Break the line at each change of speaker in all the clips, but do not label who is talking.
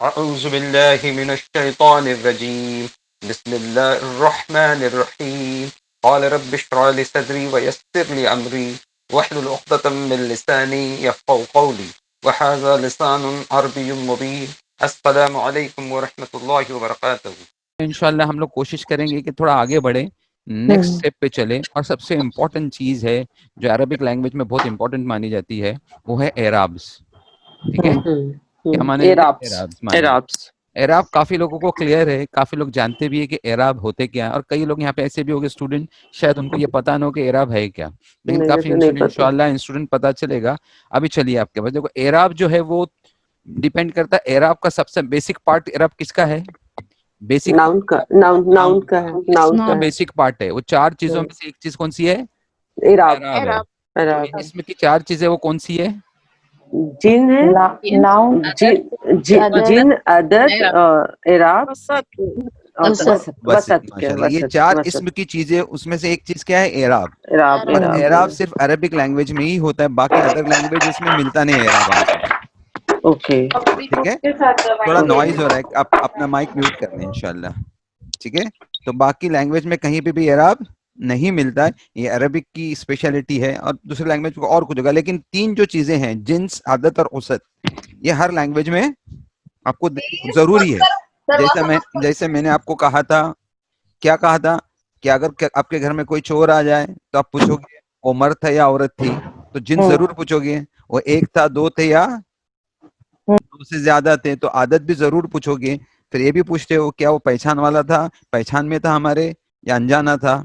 أعوذ بالله من الشيطان الرجيم بسم الله الرحمن الرحيم قال رب اشرح لي صدري ويسر لي أمري واحلل عقدة من لساني يفقهوا قولي وهذا لسان عربي مبين السلام عليكم ورحمة الله وبركاته.
انشاءاللہ ہم لوگ کوشش کریں گے کہ تھوڑا آگے بڑھیں، نیکسٹ اسٹیپ پہ چلیں، اور سب سے امپورٹنٹ چیز ہے جو عربک لینگویج میں بہت امپورٹنٹ مانی جاتی ہے وہ ہے اعرابس. ٹھیک ہے، کیا مانے جاتے ہیں؟ اعرابس مانے جاتے ہیں. اعراب کافی لوگوں کو کلیئر ہے، کافی لوگ جانتے بھی ہے کہ اعراب ہوتے کیا ہیں، اور کئی لوگ یہاں پہ ایسے بھی ہوگے اسٹوڈنٹ شاید ان کو یہ پتا نہ ہو کہ اعراب ہے کیا، لیکن کافی انشاءاللہ انسٹوڈنٹ پتا چلے گا. ابھی چلیے آپ کے پاس دیکھو، اعراب جو ہے وہ ڈیپینڈ کرتا ہے. اعراب کا سب سے بیسک پارٹ اعراب کس کا ہے؟ بیسک ناؤن کا ہے، بیسک پارٹ ہے. وہ چار چیزوں میں سے ایک چیز کون سی ہے؟ اعراب ہے. جو اس میں کی چار چیزیں وہ کون سی ہے؟
جن ہے، جن، عدد، اعراب،
بس ماشاءاللہ، یہ چار اسم کی چیزیں، اس میں سے ایک چیز کیا ہے؟ اعراب. اور اعراب صرف عربک لینگویج میں ہی ہوتا ہے، باقی ادر لینگویجز میں ملتا نہیں ہے اعراب ہم کو.
اوکے
ٹھیک ہے، تھوڑا نوائز ہو رہا ہے، آپ اپنا مائک میوٹ کر لیں انشاءاللہ. ٹھیک ہے، تو باقی لینگویج میں کہیں پہ بھی اعراب نہیں ملتا ہے، یہ عربک کی اسپیشلٹی ہے، اور دوسری لینگویج کو اور کچھ ہوگا. لیکن تین جو چیزیں ہیں، جنس، عدد اور اوسط، یہ ہر لینگویج میں آپ کو ضروری ہے. جیسے میں نے آپ کو کہا تھا، کیا کہا تھا کہ اگر آپ کے گھر میں کوئی چور آ جائے تو آپ پوچھو گے وہ مرد تھا یا عورت تھی، تو جنس ضرور پوچھو گے. وہ ایک تھا، دو تھے، یا دو سے زیادہ تھے، تو عادت بھی ضرور پوچھو گے. پھر یہ بھی پوچھتے ہو کیا وہ پہچان والا تھا، پہچان میں تھا ہمارے، یا انجانا تھا،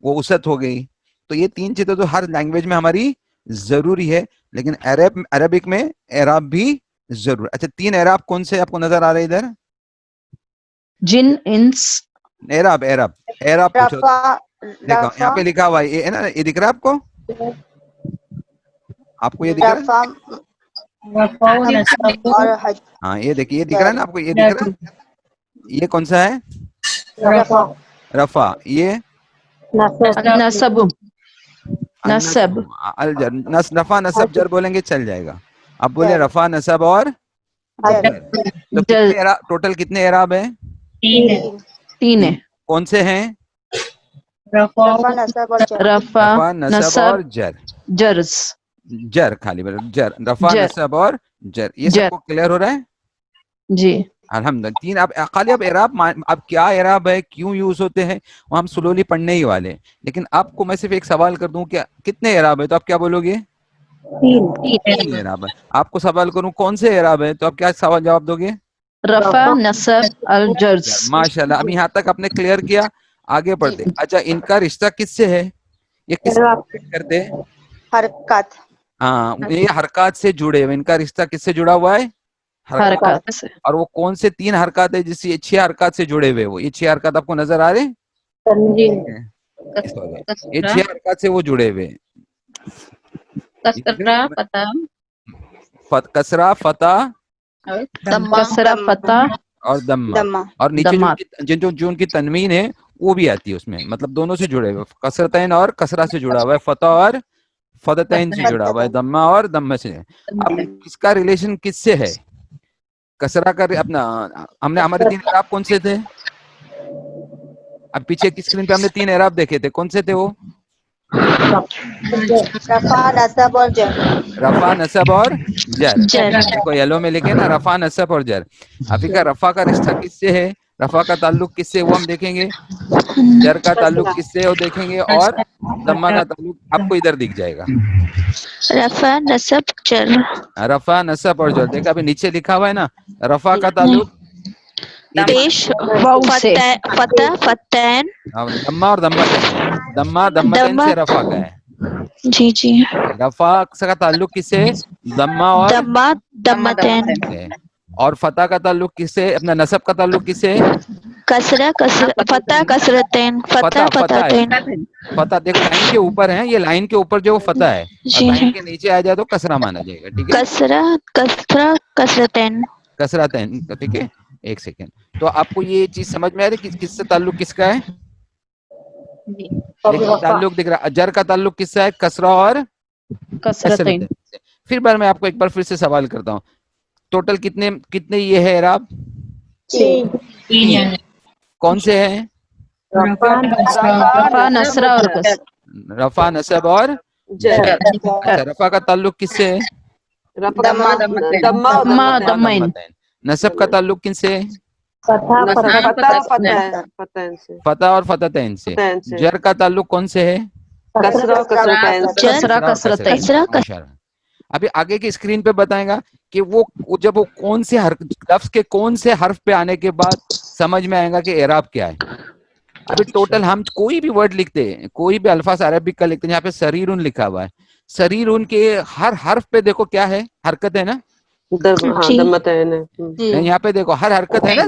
وہ اوسط ہو گئی. تو یہ تین چیزیں تو ہر لینگویج میں ہماری ضروری ہے، لیکن عربک میں اعراب بھی ضرور. اچھا، تین اعراب کون سے آپ کو نظر آ رہے ادھر؟
جن، انس،
اعراب پوچھو. دیکھو یہاں پہ لکھا ہوا ہے، یہ ہے نا، یہ دکھ رہا ہے آپ کو؟ آپ کو یہ دکھ رہا ہے؟ ہاں، یہ دیکھیے، یہ دکھ رہا ہے نا آپ کو؟ یہ دکھ رہا ہے، یہ کون سا ہے؟ رفع. یہ
نصب، نصب،
الجر. رفع نصب جر بولیں گے چل جائے گا. اب بولے رفع نصب اور جر. تو
جل،
کتنے ٹوٹل کتنے اعراب ہیں؟
تین ہے.
کون سے ہیں؟
رفع،
رفع نصب اور
نصب،
جر.
جرز،
جر خالی جر، رفع
جر،
نصب اور جر. یہ سب
جر،
کو کلیئر ہو رہا ہے؟
جی.
الحمدللہ. تین اب خالی اب اعراب، اب کیا اعراب ہے، کیوں یوز ہوتے ہیں، وہ ہم سلولی پڑھنے ہی والے ہیں. لیکن آپ کو میں صرف ایک سوال کر دوں کہ کتنے اعراب ہے، تو آپ کیا بولو گے؟ تین اعراب ہے. آپ کو سوال کروں کون سے اعراب ہے، تو آپ کیا سوال جواب دو گے؟
رفع، نصب، الجرز.
ماشاءاللہ. اب یہاں تک آپ نے کلیئر کیا، آگے بڑھتے. اچھا، ان کا رشتہ کس سے ہے؟ یہ کس سے ریلیٹ کرتے ہیں؟
حرکت.
ہاں، یہ حرکات سے جڑے ہوئے. ان کا رشتہ کس سے جڑا ہوا ہے؟ حرکات.
حرکات سے.
اور وہ کون سے تین حرکات ہے جس سے یہ 6 حرکات سے جڑے ہوئے؟ وہ یہ 6 حرکات آپ کو نظر آ رہے ہیں؟ یہ 6 حرکات سے وہ جڑے ہوئے. کسرہ، فتح
کسرہ، فتح،
اور دمہ. اور نیچے
دمات.
جو ان کی تنوین ہے وہ بھی آتی ہے اس میں، مطلب دونوں سے جڑے ہوئے. کسرتین اور کسرہ سے جڑا ہوا ہے، فتح اور فتحتین سے جڑا ہوا ہے، دمہ اور دمہ سے. اب اس کا ریلیشن کس سے ہے؟ کسرہ کا اپنا، ہمارے تین اعراب کون سے تھے؟ اب پیچھے کی اسکرین پہ ہم نے 3 اعراب دیکھے تھے، کون سے تھے وہ؟
رفع نصب اور جر.
رفع نصب اور جر.
جر.
دیکھو یلو میں لکھے نا، رفع نصب اور جر. افیکا رفع کا رشتہ کس سے ہے، رفع کا تعلق کس سے، وہ ہم دیکھیں گے. جر کا تعلق کس سے وہ دیکھیں گے، اور دمہ کا تعلق آپ کو ادھر دکھ جائے گا.
رفع نصب جر.
رفع نصب اور جر. دیکھا ابھی نیچے لکھا ہوا ہے نا، رفع کا تعلق یہ
پیش
واو سے.
فتح فتین.
دمہ اور دمتین ہے. دمہ دمتین سے رفع کا ہے.
جی جی.
رفع کا تعلق کس سے؟ دمہ اور
دمات دمتین.
سے. اور فتح کا تعلق کس سے، اپنا نصب کا تعلق کس سے؟
کسرہ کسر فتح کسرتین فتح
فتح ہے.
فتحتین.
فتح دیکھو لائن کے اوپر ہے، یہ لائن کے اوپر جو فتح ہے، اور
جی
لائن
جی.
کے نیچے آ جائے تو کسرہ مانا جائے گا. ٹھیک ہے،
کسرہ کسرہ کسرتین.
کسرتین. ٹھیک ہے، ایک سیکنڈ. تو آپ کو یہ چیز سمجھ میں آ رہی ہے کس سے تعلق کس کا ہے؟ لیکن تعلق دکھ رہا، جر کا تعلق کس سے ہے؟ کسرہ اور
کسرتین.
کسرتین سے. پھر بار میں آپ کو ایک بار پھر سے سوال کرتا ہوں، टोटल कितने ये है एराब? तीन। कौन से हैं?
रफा नसरा और कसर।
रफा, नसब और
जर।
अच्छा, रफा का ताल्लुक किससे है?
दम्मा
दम्मा और दम्मैन।
दम्मतैन। नसब का ताल्लुक किनसे है? फतह और फतहतैन से। जर का ताल्लुक कौन से है?
कसरा और कसरतैन।
कसरा कसरतैन।
माशाअल्लाह। अभी आगे की स्क्रीन पे बताएगा कि वो जब वो कौन से लफ्ज के कौन से हर्फ पे आने के बाद समझ में आएगा कि एराब क्या है। अभी टोटल हम कोई भी वर्ड लिखते हैं, कोई भी अल्फाज अरबिक का लिखते हैं, यहाँ पे सरीरुन लिखा हुआ है, सरीरुन के हर हर्फ पे देखो क्या है, हरकत है ना,
दम्मतैन है।
यहाँ पे देखो हर हरकत है ना,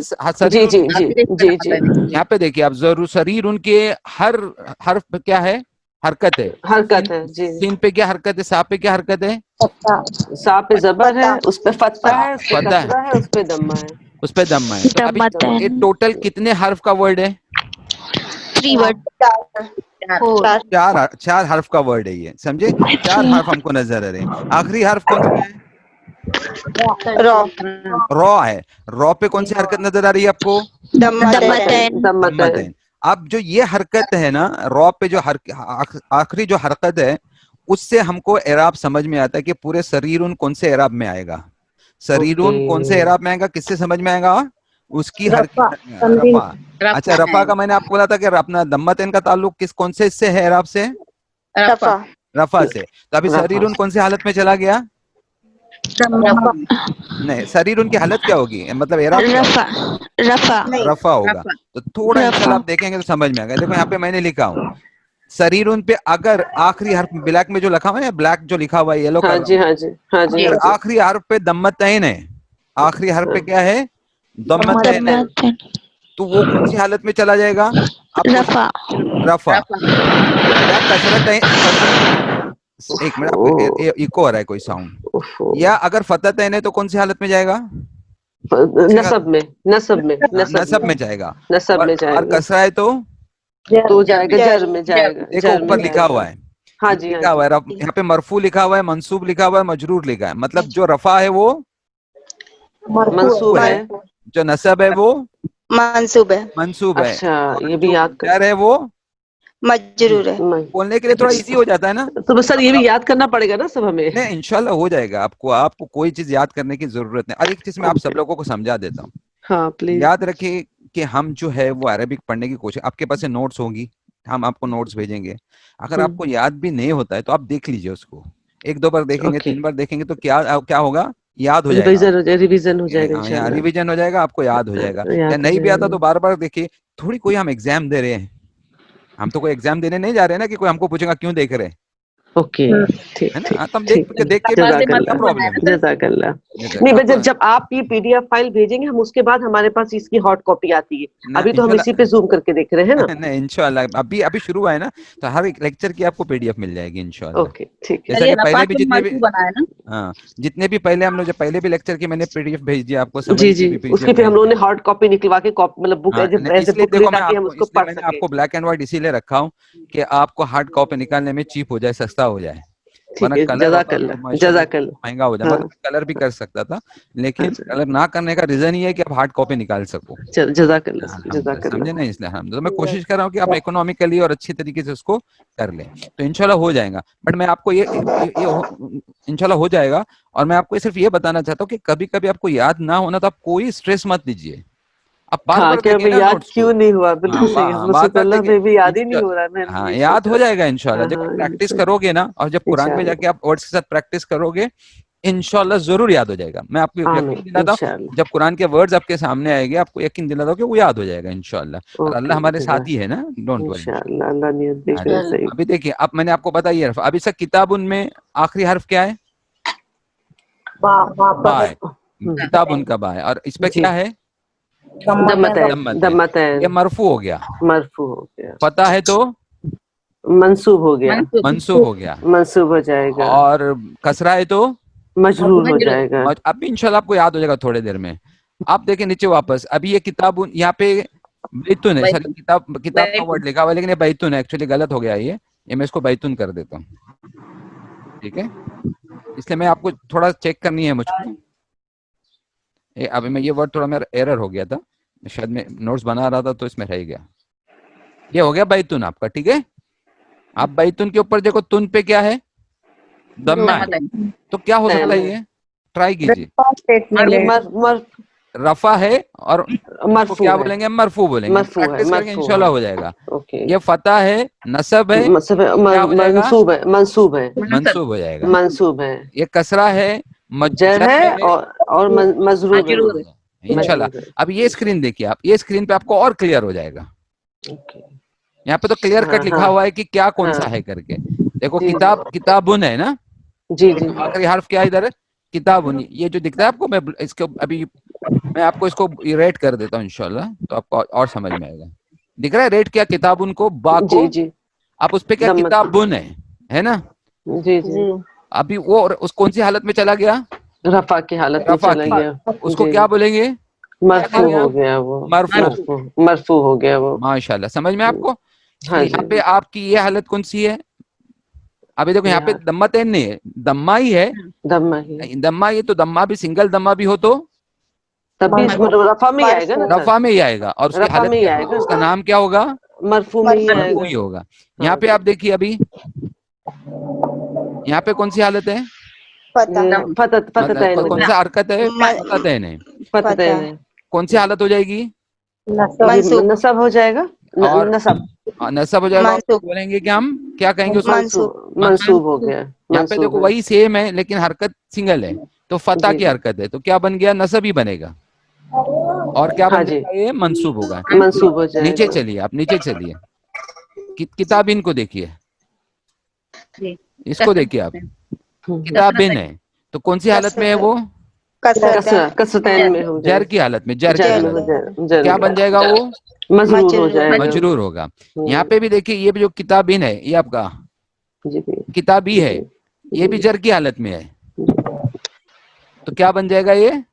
जी जी जी जी जी।
यहाँ पे देखिए आप जरूर, सरीरुन के हर हर्फ पे क्या है, हरकत है।
हरकत है जी।
सीन पे क्या हरकत है, सा पे क्या हरकत है,
सा पे जबर है, उस पे फत्ता है, उस पे
फतह
कसरा है, उस पे दम्मा है।
उस पे दम्मा है। तो अभी
दम्मतैन।
ये टोटल कितने हर्फ का वर्ड है?
3 वर्ड।
चार हर्फ का वर्ड है ये, समझे? चार हर्फ हमको नजर आ रहे हैं। आखिरी हर्फ कौन सा है? रॉ है। रॉ पे कौन सी हरकत नजर आ रही है आपको?
दम्मतैन।
दम्मतैन। अब जो ये हरकत है ना, रॉ पे जो आखिरी जो हरकत है, उससे हमको एराब समझ में आता है कि पूरे सरीरुन कौन से एराब में आएगा। सरीरुन कौन से एराब में आएगा, किससे समझ में आएगा? उसकी रफा। अच्छा, रफा का मैंने आपको बोला था कि अपना दम्मतैन का ताल्लुक कौन से इससे है, एराब से? रफा से। तो अभी सरीरुन कौन सी हालत में चला गया? नहीं, सरीरुन की हालत क्या होगी, मतलब एराब क्या होगा? रफा होगा। तो थोड़ा इंशाल्लाह आप देखेंगे तो समझ में आएगा। देखो यहाँ पे मैंने लिखा हूँ, सरीरुन पे अगर आखिरी हर्फ ब्लैक में जो लिखा हुआ है, ब्लैक जो लिखा हुआ है येलो
हाँ
कलर
जी हाँ जी हाँ जी।
अगर आखिरी हर्फ पे दम्मतैन है, आखिरी हर्फ पे क्या है, दम्मतैन है, तो वो कौन सी हालत में चला जाएगा आपको? रफा। या कसरत, एक मिनट, आपको इको आ रहा है कोई साउंड। या अगर फतहतैन है तो कौन सी हालत में जाएगा?
नसब में
जाएगा।
नसब में जाएगा।
और कसरा है तो
जाएगा जर में जाएगा।
देखो ऊपर लिखा हुआ है,
हाँ जी
लिखा हुआ है, यहाँ पे मरफू लिखा हुआ है, मंसूब लिखा हुआ है, मजरूर लिखा है। मतलब जो रफा है वो
मंसूब है,
जो नसब है वो
मंसूब है।
मंसूब है,
अच्छा
और
ये भी
जो
याद कर,
जर है वो
मजरूर है।
बोलने के लिए थोड़ा इजी हो जाता है ना।
तो सर ये भी याद करना पड़ेगा ना सब हमें?
नहीं, इंशाल्लाह हो जाएगा। आपको कोई चीज याद करने की जरूरत नहीं। और एक चीज मैं आप सब लोगों को समझा देता हूँ,
हाँ प्लीज।
याद रखिए कि हम जो है वो अरबिक पढ़ने की कोशिश, आपके पास नोट्स होगी, हम आपको नोट्स भेजेंगे। अगर आपको याद भी नहीं होता है तो आप देख लीजिए उसको, 1-2 बार देखेंगे, 3 बार देखेंगे तो क्या होगा, याद हो जाएगा,
रिवीजन हो जाएगा
यहाँ
इंशाल्लाह।
रिवीजन हो जाएगा, आपको याद हो जाएगा। या
याद हो
नहीं भी आता
जाएगा।
तो बार बार देखिए। थोड़ी कोई हम एग्जाम दे रहे हैं, हम तो कोई एग्जाम देने नहीं जा रहे हैं ना कि कोई हमको पूछेगा क्यों देख रहे हैं,
ओके ठीक
है ना?
ठीक
हाँ, तो हम
ठीक।
देख के क्या प्रॉब्लम है?
जज़ाकल्लाह। नहीं बस जब आप ये पीडीएफ फाइल भेजेंगे हम उसके बाद हमारे पास इसकी हॉट कॉपी आती है। अभी तो हम इसी पे जूम करके देख रहे हैं ना।
नहीं, इंशाल्लाह अभी शुरू हुआ है ना, तो हर एक लेक्चर की आपको पीडीएफ मिल जाएगी इंशाल्लाह।
ओके ठीक है।
जैसा कि पहले भी जितने भी पहले हम लोग जब पहले भी लेक्चर की मैंने पीडीएफ भेज दिया आपको,
जी जी उसकी फिर हम लोगों ने हॉट कॉपी निकलवा के मतलब बुक एज ए बुक ले ताकि हम उसको पढ़ सकें।
आपको ब्लैक एंड व्हाइट इसीलिए रखा हूँ कि आपको हार्ड कॉपी निकालने में चीप हो जाए, सस्ता हो जाए।
ठीक है, जज़ाकल्लाह जज़ाकल्लाह।
महंगा हो जाए, मगर कलर भी कर सकता था, लेकिन कलर ना करने का रीजन ये है कि आप हार्ड कॉपी निकाल सको।
जज़ाकल्लाह
समझे ना, इसलिए हम तो मैं कोशिश कर रहा हूँ कि आप इकोनॉमिकली और अच्छी तरीके से उसको कर लें, तो इंशाल्लाह हो जाएगा। बट मैं आपको ये इंशाल्लाह हो जाएगा। और मैं आपको सिर्फ ये बताना चाहता हूँ कि कभी कभी आपको याद ना होना तो आप कोई स्ट्रेस मत लीजिए, आप बार-बार देखिए ना
याद क्यों नहीं हुआ, बिल्कुल सही है,
बार-बार
में भी याद ही नहीं हो रहा है।
हाँ, याद हो जाएगा इंशाल्लाह जब प्रैक्टिस करोगे ना, और जब कुरान में जाके आप वर्ड्स के साथ प्रैक्टिस करोगे इंशाल्लाह जरूर याद हो जाएगा। मैं आपको यकीन दिलाता हूँ, जब कुरान के वर्ड्स आपके सामने आएंगे आपको यकीन दिलाता हूँ कि वो याद हो जाएगा इंशाल्लाह। और अल्लाह हमारे साथ ही है ना, डोंट वरी। अभी देखिए, अब मैंने आपको बताया अभी से किताबुन में आखिरी हर्फ क्या है? बा है, किताबुन का बा है, और इस पे क्या है?
दम्मतैन।
ये मरफू हो गया,
मरफू हो गया।
पता है तो
मंसूब हो गया,
मंसूब हो गया,
मंसूब हो जाएगा।
और कसरा है तो
मजरूर हो जाएगा।
अब इंशाल्लाह आपको याद हो जाएगा थोड़ी देर में। आप देखें नीचे वापस, अभी ये किताब यहाँ पे बैतुन है, सर किताब का वर्ड लिखा हुआ है लेकिन ये बैतुन है, एक्चुअली गलत हो गया ये मैं इसको बैतुन कर देता हूँ, ठीक है? इसलिए मैं आपको थोड़ा चेक करनी है मुझको। अभी मैं ये वर्ड थोड़ा मेरा एरर हो गया था, शायद मैं नोट्स बना रहा था तो इसमें रह गया। ये हो गया बैतुन आपका, ठीक है। आप बैतुन के ऊपर देखो, तुन पे क्या है, दम्मा है, तो क्या हो सकता है ये, ट्राई कीजिए। रफा है और
मरफू
क्या
है,
बोलेंगे, मरफू बोलेंगे,
मरफू है,
प्रैक्टिस करेंगे
मरफू
इंशाल्लाह
है।
हो जाएगा।
ओके,
ये फतह है, नसब है, क्या हो जाएगा,
मंसूब है, मंसूब है,
मंसूब हो जाएगा।
मंसूब है,
ये कसरा है,
जर है और मजरूर है,
इंशाल्लाह।
मजरूर है।
अब ये स्क्रीन देखिए आप, ये स्क्रीन पे आपको और क्लियर हो जाएगा।
ओके,
यहाँ पे तो क्लियर
हाँ,
कट लिखा
हाँ,
हुआ है कि क्या कौन सा
हाँ,
है करके। देखो
जी, जी,
किताब, किताबुन है ना,
जी, जी,
आखिरी हर्फ क्या है इधर है, किताबुन। ये जो दिखता है आपको, मैं इसको अभी मैं आपको इसको रेट कर देता हूँ इंशाल्लाह, तो आपको और समझ में आएगा। दिख रहा है रेट क्या, किताबुन को, बा को,
जी, जी,
आप उस पे क्या,
दम्मत,
किताबुन है ना।
जी, जी,
अभी वो उस कौन सी हालत में चला गया,
रफा की हालत में
रफा
चला
की,
गया,
उसको
जी,
क्या बोलेंगे,
मरफू हो गया वो,
मरफू।
मरफू, मरफू हो गया वो।
माशाल्लाह, समझ में आपको।
हाँ
यहाँ
जी,
पे आपकी ये हालत कौन सी है, अभी देखो यहाँ पे
यार
दम्मा तैन नहीं है, दम्मा ही है।
दम्मा ही,
दम्मा, ये तो दम्मा भी सिंगल दम्मा भी हो तो
तभी रफा में ही आएगा ना सर,
रफा में ही आएगा, और उसकी
रफा
हालत
में ही
क्या
आएगा,
होगा, उसका नाम क्या होगा,
मरफू में ही
मरफू
आएगा।
ही होगा। यहाँ
हाँ
पे
जी,
आप देखिए अभी, यहाँ पे कौन सी हालत है,
फतह,
मतलब कौन सा हरकत है,
म-
फतह तैन है,
फतह है,
कौन सी हालत हो जाएगी,
जी, नसब हो जाएगा,
और
नसब,
नसब हो जाएगा, और
मंसूब,
बोलेंगे कि हम क्या कहेंगे उसको,
मंसूब,
मंसूब हो गया,
यहाँ पे
मंसूब
देखो
है,
वही सेम है लेकिन हरकत सिंगल है, तो फतह
जी,
की हरकत है, तो क्या बन गया, नसब ही बनेगा, और क्या
हाँ
बन
जी,
जाएगा, ये मंसूब होगा।
मंसूब हो
नीचे
जाएगा।
चलिए, आप नीचे चलिए, किताबिन को देखिए, इसको देखिए आप, किताबिन है, तो कौन सी हालत में है वो,
कसरत,
कसरतैन में हो
जर
जाएगा,
की हालत में, जर की
जर में
हालत
हो
में,
जाएगा,
तो क्या बन जाएगा वो,
मजरूर हो जाएगा,
मजरूर होगा। यहाँ पे भी देखिए, ये भी जो किताबिन है, ये आपका
जी, जी,
किताबी है, ये भी जर की हालत में है, तो क्या बन जाएगा ये,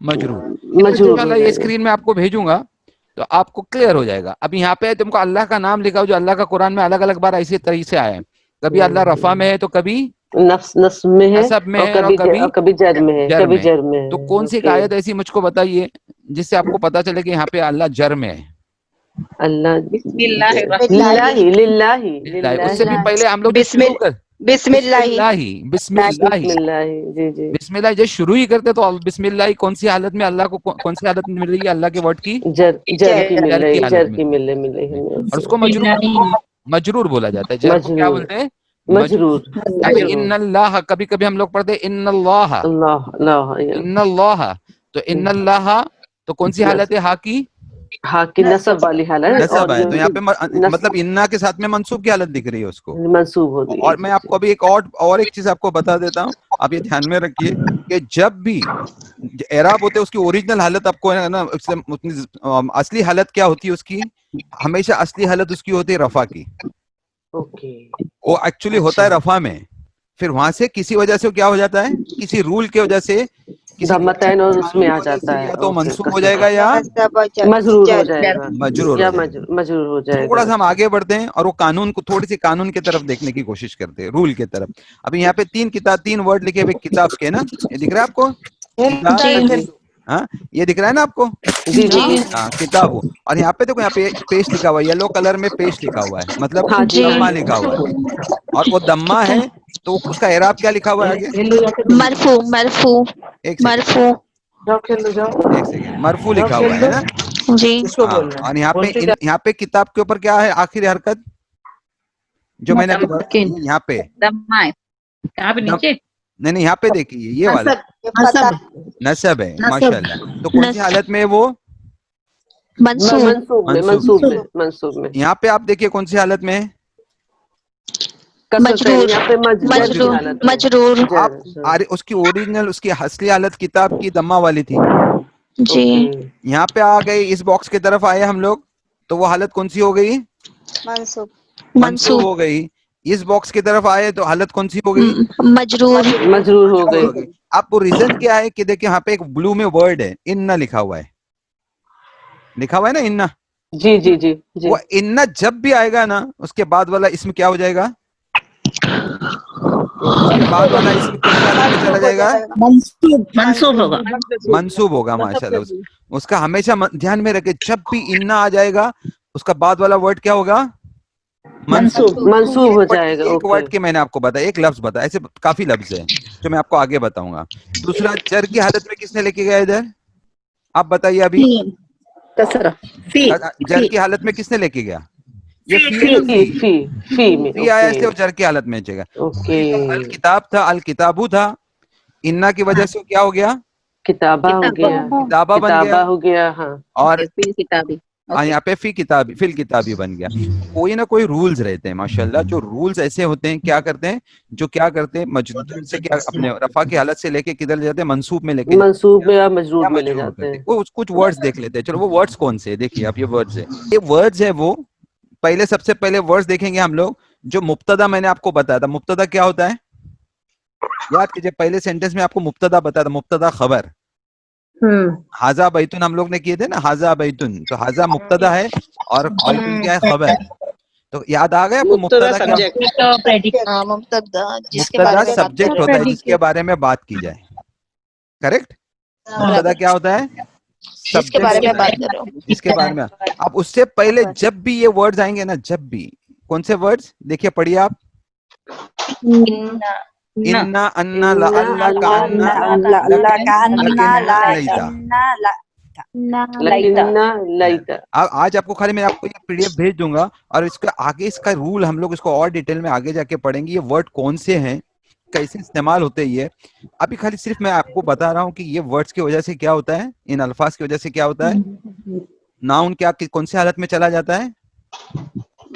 मजरूर।
मजरूर हो
इंशाल्लाह ये
जाएगा।
स्क्रीन में आपको भेजूंगा तो आपको क्लियर हो जाएगा। अब यहाँ पे तुमको अल्लाह का नाम लिखा हो, जो अल्लाह का कुरान में अलग अलग बार ऐसे तरीके से आया है, कभी अल्लाह रफा में है, तो कभी
नफ्स में है,
नसब में
और
है, और
कभी जर में है,
जर
कभी
में।
जर में
तो
है।
कौन सी एक
ओके,
आयत ऐसी मुझको बताइए जिससे आपको पता चले कि यहाँ पे अल्लाह जर में है,
अल्लाह,
बिस्मिल्लाहि,
लिल्लाही, लिल्लाही,
लिल्लाही। उससे भी
लिल्लाही,
पहले हम लोग शुरू कर,
बिस्मिल्लाहि,
बिस्मिल्लाही, बिस्मिल्लाही,
बिस्मिल्लाही, जी, जी,
बिस्मिल्लाह जब शुरू ही करते तो बिस्मिल्लाह कौन सी हालत में, अल्लाह को कौन सी हालत में मिल रही है, अल्लाह के वर्ड की,
जर की मिल
जर की
रही,
हालत में
मिल रही
है।
है
और
उससे।
उसको मजरूर बोला जाता है, जर को क्या
मजरूर,
बोलते हैं,
मजरूर,
अभी
मजरूर,
इन्नल्लाह, कभी कभी हम लोग पढ़ते हैं इन्नल्लाह,
अल्लाह, अल्लाह,
इन्नल्लाह, तो इन्नल्लाह, तो कौन सी हालत है, हा की,
हाँ की नसब वाली हालत है,
नसब
और
है, तो यहाँ पे
नस
मतलब इन्ना के साथ में मंसूब की हालत दिख रही है उसको।
मंसूब होती है।
और मैं आपको अभी एक और एक चीज आपको बता देता हूँ, आप ये ध्यान में रखिए कि जब भी एराब होते हैं उसकी ओरिजिनल हालत आपको है ना, असली हालत क्या होती है उसकी, हमेशा असली हालत उसकी होती है रफा की,
ओके,
वो एक्चुअली होता है रफा में, फिर वहां से किसी वजह से क्या हो जाता है, किसी रूल की वजह से, किसी
दम्मतैन और उसमें आ जाता है,
या तो
ओके,
मंसूब हो जाएगा या
मजरूर हो जाएगा,
मजरूर
या
हो जाएगा।
मजरूर हो जाएगा।
थोड़ा सा हम आगे बढ़ते हैं और वो कानून को, थोड़ी सी कानून की तरफ देखने की कोशिश करते हैं, रूल की तरफ। अभी यहाँ पे तीन वर्ड लिखे हुए किताब के ना, ये दिख रहा है आपको,
जी
हाँ ये दिख रहा है ना आपको,
जी, जी,
हाँ किताब। और यहाँ पे देखो, यहाँ पे पेश लिखा हुआ है, येलो कलर में पेश लिखा हुआ है, मतलब
हाँ जी,
दम्मा
हाँ
लिखा हुआ है, और वो दम्मा
ठीक है
है, तो उसका एराब क्या लिखा हुआ है आगे,
मरफू मरफू
एक सेकंड,
मरफू
एक सेकंड, मरफू लिखा हुआ है ना,
जी
हाँ। और यहाँ पे किताब के ऊपर क्या है, आखिरी हरकत जो मैंने अभी यहाँ पे, नहीं यहाँ पे देखिए, ये वाला नसब है, माशाल्लाह। तो कौन सी हालत में है वो,
मंसूब
मंसूब में।
यहाँ पे आप देखिए कौन सी हालत में है,
मजरूर
यहाँ पे जर की हालत में।
मजरूर
आप उसकी ओरिजिनल, उसकी असली हालत किताब की दम्मा वाली थी,
जी
यहाँ पे आ गई, इस बॉक्स की तरफ आए हम लोग, तो वो हालत कौन सी हो गई, मंसूब हो गई। इस बॉक्स की तरफ आए तो हालत कौन सी हो गई,
मजरूर हो गई।
आपको रीजन क्या है कि देखिए यहाँ पे एक ब्लू में वर्ड है, इन्ना लिखा हुआ है, लिखा हुआ है ना इन्ना,
जी, जी, जी, जी,
वो इन्ना जब भी आएगा ना, उसके बाद वाला इसमें क्या हो जाएगा, اس کے بعد والا اسم کون سی حالت میں چلا جائے گا؟
منصوب ہوگا.
منصوب ہوگا. ماشاءاللہ. اس کا ہمیشہ دھیان میں رکھے جب بھی انا آ جائے گا اس کا بعد والا ورڈ کیا ہوگا؟
منصوب ہو جائے گا.
ایک ورڈ کے میں نے آپ کو بتایا, ایک لفظ بتایا, ایسے کافی لفظ ہیں جو میں آپ کو آگے بتاؤں گا. دوسرا جر کی حالت میں کس نے لے کے گیا ادھر؟ آپ بتائیے ابھی. جر کی حالت میں کس نے لے کے گیا؟ یہ فی آیا اس لیے جر کی حالت میں جگہ. الکتاب تھا, الکتابو تھا, انا کی وجہ سے کیا ہو گیا؟
کتابہ ہو گیا,
کتابہ بن گیا
ہو گیا. ہاں,
اور
کتابی.
یہاں پہ فی الکتابی بن گیا. کوئی نہ کوئی رولز رہتے ہیں ماشاءاللہ, جو رولز ایسے ہوتے ہیں کیا کرتے ہیں مجرور سے کیا اپنے رفع کی حالت سے لے کے کدھر لے جاتے ہیں؟ منصوب میں لے کے
منصوب میں یا مجرور میں لے
مجرور
جاتے
کرتے
ہیں.
ہیں. کچھ ورڈز دیکھ لیتے ہیں. چلو وہ ورڈز کون سے دیکھیے آپ. یہ ورڈز ہے وہ پہلے سب سے پہلے ورڈز دیکھیں گے ہم لوگ. جو مبتدا میں نے آپ کو بتایا تھا, مبتدا کیا ہوتا ہے یاد کیجئے. پہلے سینٹنس میں آپ کو مبتدا بتایا تھا, مبتدا خبر. حاذا بیتن ہم لوگ نے کیے تھے نا, حاذا بیتن, تو حاذا مبتدا ہے اور بیتن کیا ہے؟ خبر. تو یاد آ گیا آپ کو مبتدا کیا؟ مبتدا سبجیکٹ ہوتا ہے جس کے بارے میں بات کی جائے. کریکٹ. مبتدا کیا ہوتا ہے؟
جس کے بارے میں بات کر رہا ہوں.
جس کے بارے میں. اب اس سے پہلے جب بھی یہ ورڈز آئیں گے نا, جب بھی کون سے ورڈز دیکھیے پڑھیے آپ. انا انا لا اللہ کا آج آپ کو خالی میں آپ کو یہ پی ڈی ایف بھیج دوں گا اور اس کے آگے اس کا رول ہم لوگ اس کو اور ڈیٹیل میں آگے جا کے پڑھیں گے. یہ ورڈ کون سے ہیں, کیسے استعمال ہوتے ہیں. یہ ابھی خالی صرف میں آپ کو بتا رہا ہوں کہ یہ ورڈز کی وجہ سے کیا ہوتا ہے, ان الفاظ کی وجہ سے کیا ہوتا ہے. ناؤن کیا کون سی حالت میں چلا جاتا ہے؟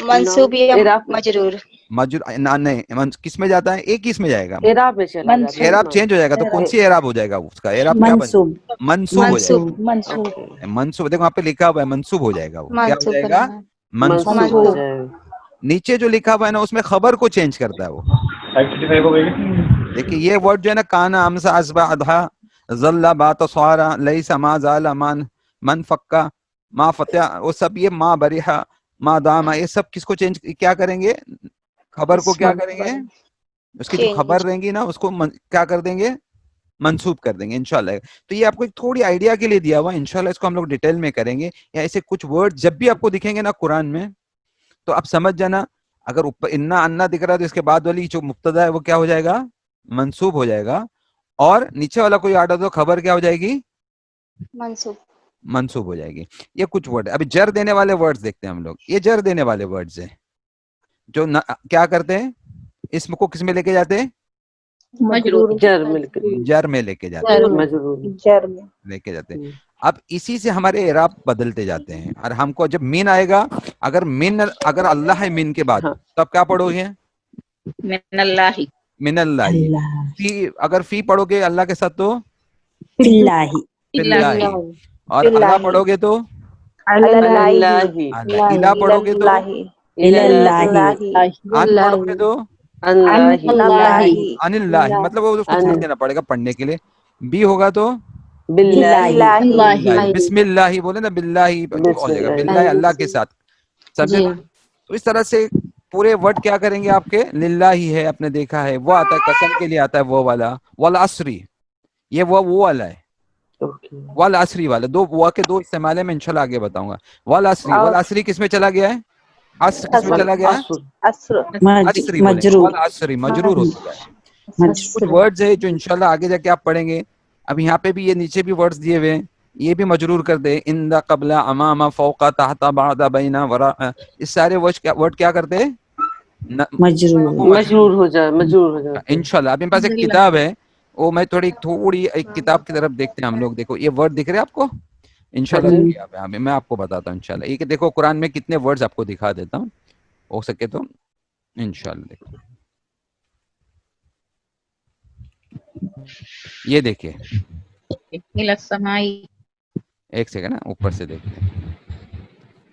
منصوب یا مجرور.
نہیں, کس میں جاتا ہے؟ ایک ہی اس میں جائے گا.
اعراب میں چلا جاتا ہے.
اعراب چینج ہو جائے گا. تو کون سی اعراب ہو جائے گا اس کا؟ اعراب کیا بن؟ منصوب ہو جائے گا. منصوب دیکھو وہاں پہ لکھا ہوا ہے منصوب ہو جائے گا. وہ کیا ہو جائے گا؟ منصوب ہو جائے گا. نیچے جو لکھا ہوا ہے نا اس میں خبر کو چینج کرتا ہے وہ. دیکھیے یہ ورڈ جو ہے نا, کانا امسا اسبا ادھا ظل بات صارا لیس ما زال من فکا ما فتح, وہ سب یہ ما بریحا ما داما, یہ سب کس کو چینج کیا کریں گے؟ خبر کو کیا کریں گے؟ اس کی جو خبر رہیں گی نا اس کو کیا کر دیں گے؟ منسوب کر دیں گے انشاءاللہ. تو یہ آپ کو ایک تھوڑی آئیڈیا کے لیے دیا ہوا, انشاءاللہ اس کو ہم لوگ ڈیٹیل میں کریں گے. یا ایسے کچھ ورڈ جب بھی آپ کو دکھیں گے نا قرآن میں تو آپ سمجھ جانا, اگر انا انا دکھ رہا ہے تو اس کے بعد والی جو مبتدا ہے وہ کیا ہو جائے گا؟ منسوب ہو جائے گا. اور نیچے والا کوئی آڈر تو خبر کیا ہو جائے گی؟ منسوب ہو جائے گی. یہ کچھ ورڈ. ابھی جر دینے والے ورڈز دیکھتے ہیں ہم لوگ. یہ جر دینے والے ورڈز ہیں جو کیا کرتے ہیں, اسم کو کس میں لے کے جاتے ہیں؟ جر میں لے کے جاتے ہیں. لے کے جاتے ہیں. اب اسی سے ہمارے اعراب بدلتے جاتے ہیں. اور ہم کو جب مین آئے گا, اگر اللہ ہے مین کے بعد تب کیا پڑھو گے؟ من اللہ. اگر فی پڑھو گے اللہ کے ساتھ تو اللہ. اور اللہ پڑھو گے تو الہ پڑھو گے تو ان پڑھو گے تو ان اللہ. مطلب وہ اس کو چھوڑ دینا پڑے گا پڑھنے کے لیے. بی ہوگا تو بسم اللہ بولے نا, باللہ ہو جائے گا. باللہ اللہ کے ساتھ. تو اس طرح سے پورے ورڈ کیا کریں گے آپ کے للہ ہی ہے. آپ نے دیکھا ہے وہ آتا ہے قسم کے لیے آتا ہے وہ والا, والعصری, یہ وہ والا ہے. والعصری والا دو وا کے دو استعمال ہے, میں انشاءاللہ آگے بتاؤں گا. والعصری کس میں چلا گیا ہے؟ عصر کس میں چلا گیا ہے؟ عصری والعصری مجرور ہو چکا ہے. کچھ ورڈز ہے جو انشاءاللہ آگے جا کے آپ پڑھیں گے. اب یہاں پہ بھی یہ نیچے بھی ورڈز دیے ہوئے ہیں, یہ بھی مجرور کر دے. اندہ قبل امام فوق تحت بعد بین ورا, اس سارے ورڈ کیا کرتے ہیں؟
مجرور ہو جائے
انشاءاللہ. اب میرے پاس ایک کتاب ہے, وہ میں تھوڑی ایک کتاب کی طرف دیکھتے ہیں ہم لوگ. دیکھو یہ ورڈ دکھ رہے آپ کو انشاءاللہ. میں آپ کو بتاتا ہوں انشاءاللہ. یہ کہ دیکھو قرآن میں کتنے ورڈز آپ کو دکھا دیتا ہوں, ہو سکے تو انشاءاللہ. دیکھو یہ دیکھیے, ایک سیکنڈ نا, اوپر سے دیکھتے ہیں.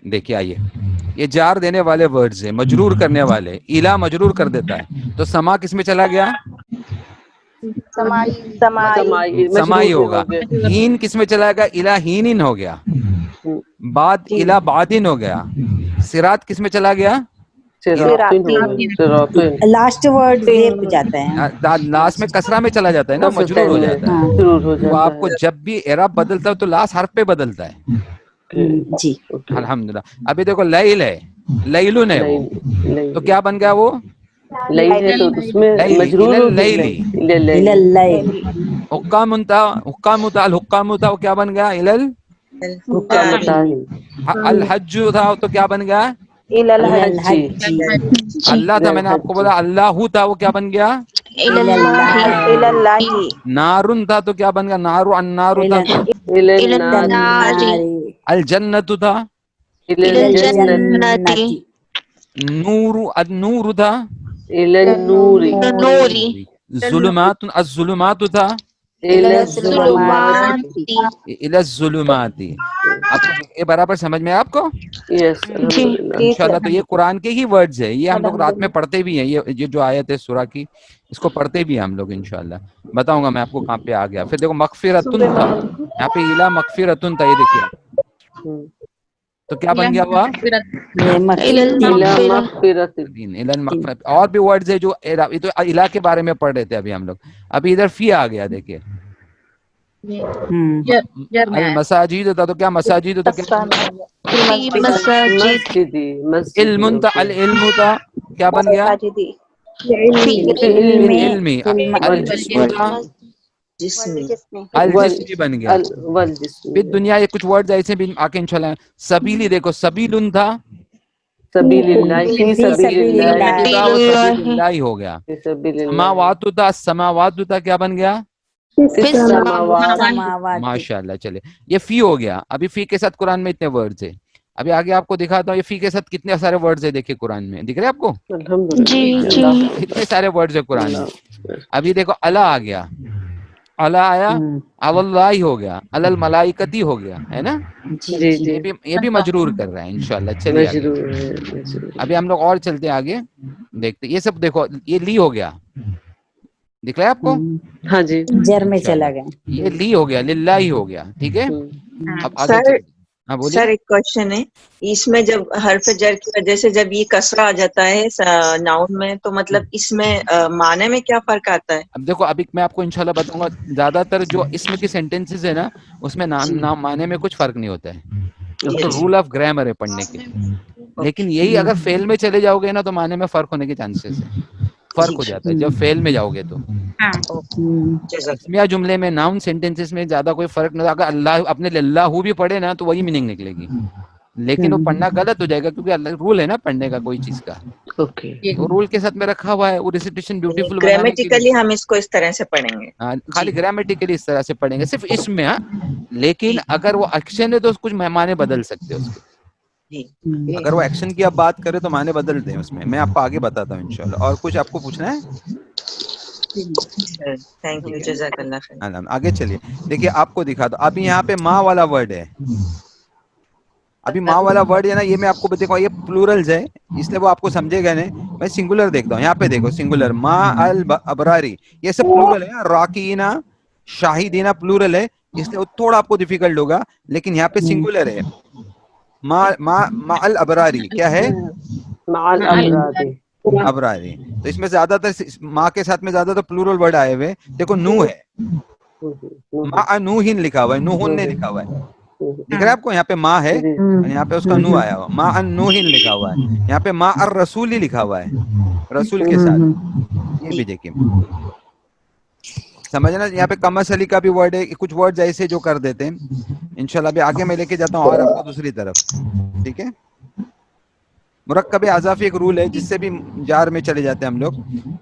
دیکھیے آئیے, یہ جار دینے والے ورڈز ہیں, مجرور کرنے والے. الہ مجرور کر دیتا ہے تو سما کس میں چلا گیا؟ سمائی ہوگا. ہین کس میں چلا گیا؟ الہ ہینن ہو گیا. بعد الہ بعدن ہو گیا. صراط کس میں چلا گیا؟
लास्ट वर्ड जेर पे जाता है.
लास्ट में कसरा में चला जाता है ना, मजरूर हो जाता है. तो आपको जब भी एराब बदलता है तो लास्ट हर्फ पे बदलता है.
जी.
अल्हम्दुलिल्लाह. अभी देखो लैल है, लैलुन है वो, तो क्या बन गया वो?
लैली, तो उसमें मजरूर हो गया,
इलल्लैल.
हुक्कामुता, हुक्कामुता, अल हुक्कामुता वो क्या बन गया? इलल. अल हज्जु था तो क्या बन गया? अल्लाह था, मैंने आपको बोला अल्लाहू था, वो क्या बन गया? नारुन था तो क्या बन गया? नारू. अन्नारू था तो अल जन्नतु था. नूरू, अन्नूरू था. जुलुमातुन, अज़्ज़ुलुमातु था. इलज़्ज़ुलुमाती. आपको ये बराबर समझ में है आपको? इंशाल्लाह. तो ये कुरान के ही वर्ड्स है, ये हम लोग रात में पढ़ते भी हैं. ये जो आयत है सूरा की, इसको पढ़ते भी हैं हम लोग इंशाल्लाह. बताऊंगा मैं आपको कहाँ पे आ गया. फिर देखो मगफिरतुन था, यहाँ पे इला मगफिरतुन था, ये देखिए. तो क्या बन गया हुआ? और भी वर्ड्स है जो ये तो इला के बारे में पढ़ रहे थे अभी हम लोग. अभी इधर फी आ गया, देखिए. अल मसाजिद था तो क्या मसाजिद तो क्या? इल्मुन था, अल इल्मु था, क्या बन गया? इल्मी. अल जिस्म था, अल जिस्मी बन गया. फिर दुनिया ये कुछ वर्ड्स ऐसे भी आके इंशाल्लाह. सबीली देखो, सबीलुन था, सबीलिल्लाह हो गया. समावातु था, समावातु था, क्या बन गया? माशाल्लाह. चले, ये फी हो गया. अभी फी के साथ कुरान में इतने वर्ड्स है. अभी आगे आपको दिखाता हूँ ये फी के साथ कितने सारे वर्ड्स है. देखिए कुरान में दिख रहे हैं आपको? कितने सारे वर्ड्स है कुरान में. अभी देखो अला आ गया, अला आया, अल्लाह हो गया, अलल मलाइकती हो गया, है ना? ये भी मजरूर कर रहा है इंशाल्लाह. चलिए आगे. अभी हम लोग और चलते हैं आगे, देखते. ये सब देखो, ये ली हो गया, दिख रहा है आपको?
हाँ जी. जर में चला गया,
ये ली हो गया, लिल्लाही हो गया. ठीक है. अब आगे
सर,
हाँ बोलिए.
सर एक क्वेश्चन है. इसमें जब हर्फ जर की वजह से जब ये कसरा आ जाता है नाउन में, तो मतलब इसमें माने में क्या फर्क आता है?
अब देखो, अभी मैं आपको इंशाल्लाह बताऊंगा. ज्यादातर जो इसमें की सेंटेंसेस है ना, उसमें नाम माने में कुछ फर्क नहीं होता है. तो रूल ऑफ ग्रामर है पढ़ने के. लेकिन यही अगर फेल में चले जाओगे ना, तो माने में फर्क होने के चांसेस है. फर्क हो जाता है जब फेल में जाओगे तो. इसमिया जुमले में, नाउन सेंटेंसेस में ज्यादा कोई फर्क नहीं. अगर अल्लाह अपने अल्लाहू भी पढ़े ना, तो वही मीनिंग निकलेगी. लेकिन वो पढ़ना गलत हो जाएगा, क्योंकि रूल है ना पढ़ने का कोई चीज का. तो रूल के साथ में रखा हुआ है. वो रिसिटेशन ब्यूटीफुल
ग्रामेटिकली हम इसको इस तरह से पढ़ेंगे.
खाली ग्रामेटिकली इस तरह से पढ़ेंगे, सिर्फ इसमें. लेकिन अगर वो एक्शन है तो कुछ माने बदल सकते हो उसके. अगर वो एक्शन की आप बात करें तो माने बदलते हैं उसमें. मैं आपको आगे बताता हूँ इंशाल्लाह. और कुछ आपको पूछना है?
थैंक यू, जज़ाकल्लाह खैर.
आगे चलिए. देखिए आपको दिखा दो. अभी यहाँ पे माँ वाला वर्ड है. अभी माँ वाला वर्ड है ना, ये मैं आपको देखो, ये प्लूरल्स है, इसलिए वो आपको समझेगा नहीं. मैं सिंगुलर देखता हूँ. यहाँ पे देखो सिंगुलर, माँ अल अबरारी, ये सब प्लूरल है. राकीना, शाहिदीना प्लूरल है, इसलिए वो थोड़ा आपको डिफिकल्ट होगा. लेकिन यहाँ पे सिंगुलर है. मा अल अबरारी क्या है? अबरारी. तो इसमें ज्यादातर माँ के साथ में ज्यादातर प्लूरल वर्ड आए हुए. देखो नू है, मा नूहिन लिखा हुआ है, नूहुन ने लिखा हुआ है. दिख रहा है आपको? यहाँ पे माँ है, यहाँ पे उसका नू आया हुआ. मा अन नूहिन लिखा हुआ है. यहाँ पे मा अर रसूली लिखा हुआ है, रसूल के साथ. ये भी देखिए, समझना. यहाँ पे कमस अली का भी वर्ड है. कुछ वर्ड ऐसे जो कर देते हैं. इंशाल्लाह अभी आगे मैं लेके जाता हूँ और आपको दूसरी तरफ. ठीक है. मुरक्कब अज़ाफी एक रूल है, जिससे भी जार में चले जाते हैं हम लोग.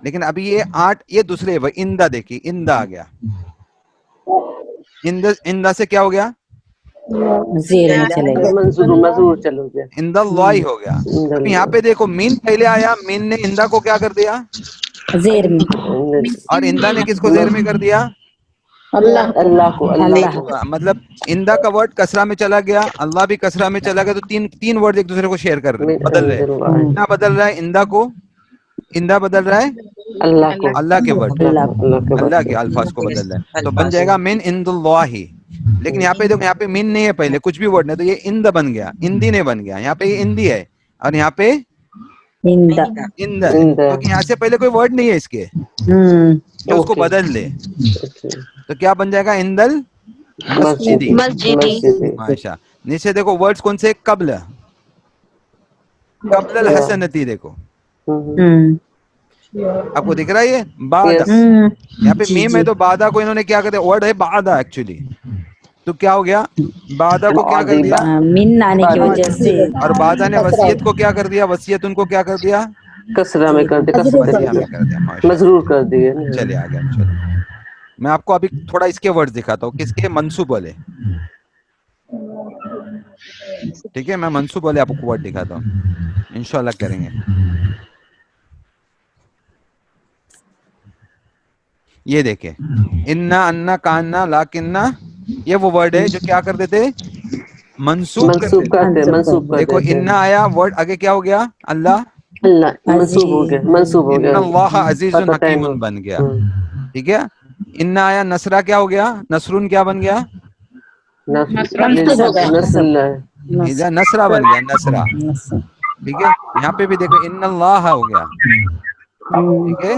लेकिन अभी ये 8, ये दूसरे है. इंदा देखिए, इंदा आ गया. इंदा से क्या हो गया?
जेर में चले गए,
मजरूर चलो गया.
इंदा लाई हो गया. अभी यहाँ पे देखो मीन पहले आया, मीन ने इंदा को क्या कर दिया?
जेर में.
और इंदा ने किसको जेर में कर दिया?
अल्लाह को.
मतलब इंदा का वर्ड कसरा में चला गया, अल्लाह भी कसरा में चला गया. तो तीन वर्ड एक दूसरे को शेयर कर रहे, बदल रहे. इंदा बदल रहा है इंदा को, इंदा बदल रहा है
अल्लाह को,
अल्लाह के वर्ड, अल्लाह के अल्फाज को बदल रहा है. तो बन जाएगा मिन इंदुल्लाही. लेकिन यहाँ पे देखो, यहाँ पे मिन नहीं है पहले, कुछ भी वर्ड नहीं, तो ये इंद बन गया, इंदी ने बन गया. यहाँ पे ये इंदी है, और यहाँ पे
इंदा
इंदल,
इंदल।
क्योंकि यहाँ से पहले कोई वर्ड नहीं है इसके जो उसको
ओके।
बदल दे,
ओके।
तो क्या बन जाएगा? इंदल मस्जिदी।
मस्जिदी
मस्जिदी।
माशा। नीचे देखो वर्ड्स कौन से? कब्ल, कब्ल हसनती, देखो आपको दिख रहा है ये बादा,
यस।
यहाँ पे
जी,
मीम है तो बादा को इन्होंने क्या कर दिया? वर्ड है बादा एक्चुअली, तो क्या हो गया? बादा को क्या कर दिया?
मिन आने की वजह से
और बादा ने वसीयत को क्या कर दिया? वसीयत उनको क्या कर दिया?
कसरा में कर दे, कसरा
वसीया में कर दिया। माशा।
मजरूर कर दिए।
चलिए आगे हम चलो। मैं आपको अभी थोड़ा इसके वर्ड दिखाता हूँ, किसके? मंसूब वाले। ठीक है, मैं मंसूब वाले आपको वर्ड दिखाता हूँ, इंशाल्लाह करेंगे। ये देखे, इन्ना, अन्ना, कान्ना, लाकिन्ना, ये वो वर्ड है जो क्या कर देते? मंसूब कर
मंसूब
देते।
करते, मंसूब कर
देखो
देते।
इन्ना आया, वर्ड आगे क्या हो गया? अल्लाह,
अल्लाह मंसूब हो गया, मंसूब हो गया।
इन्नल्लाह अजीजुन
पता टाइम
हकीमुन बन गया। ठीक है, इन्ना आया, नसरा क्या हो गया? नसरुन क्या बन गया? इधर नसरा बन गया, नसरा। ठीक है, यहाँ पे भी देखो इन्नल्लाह हो गया। ठीक है,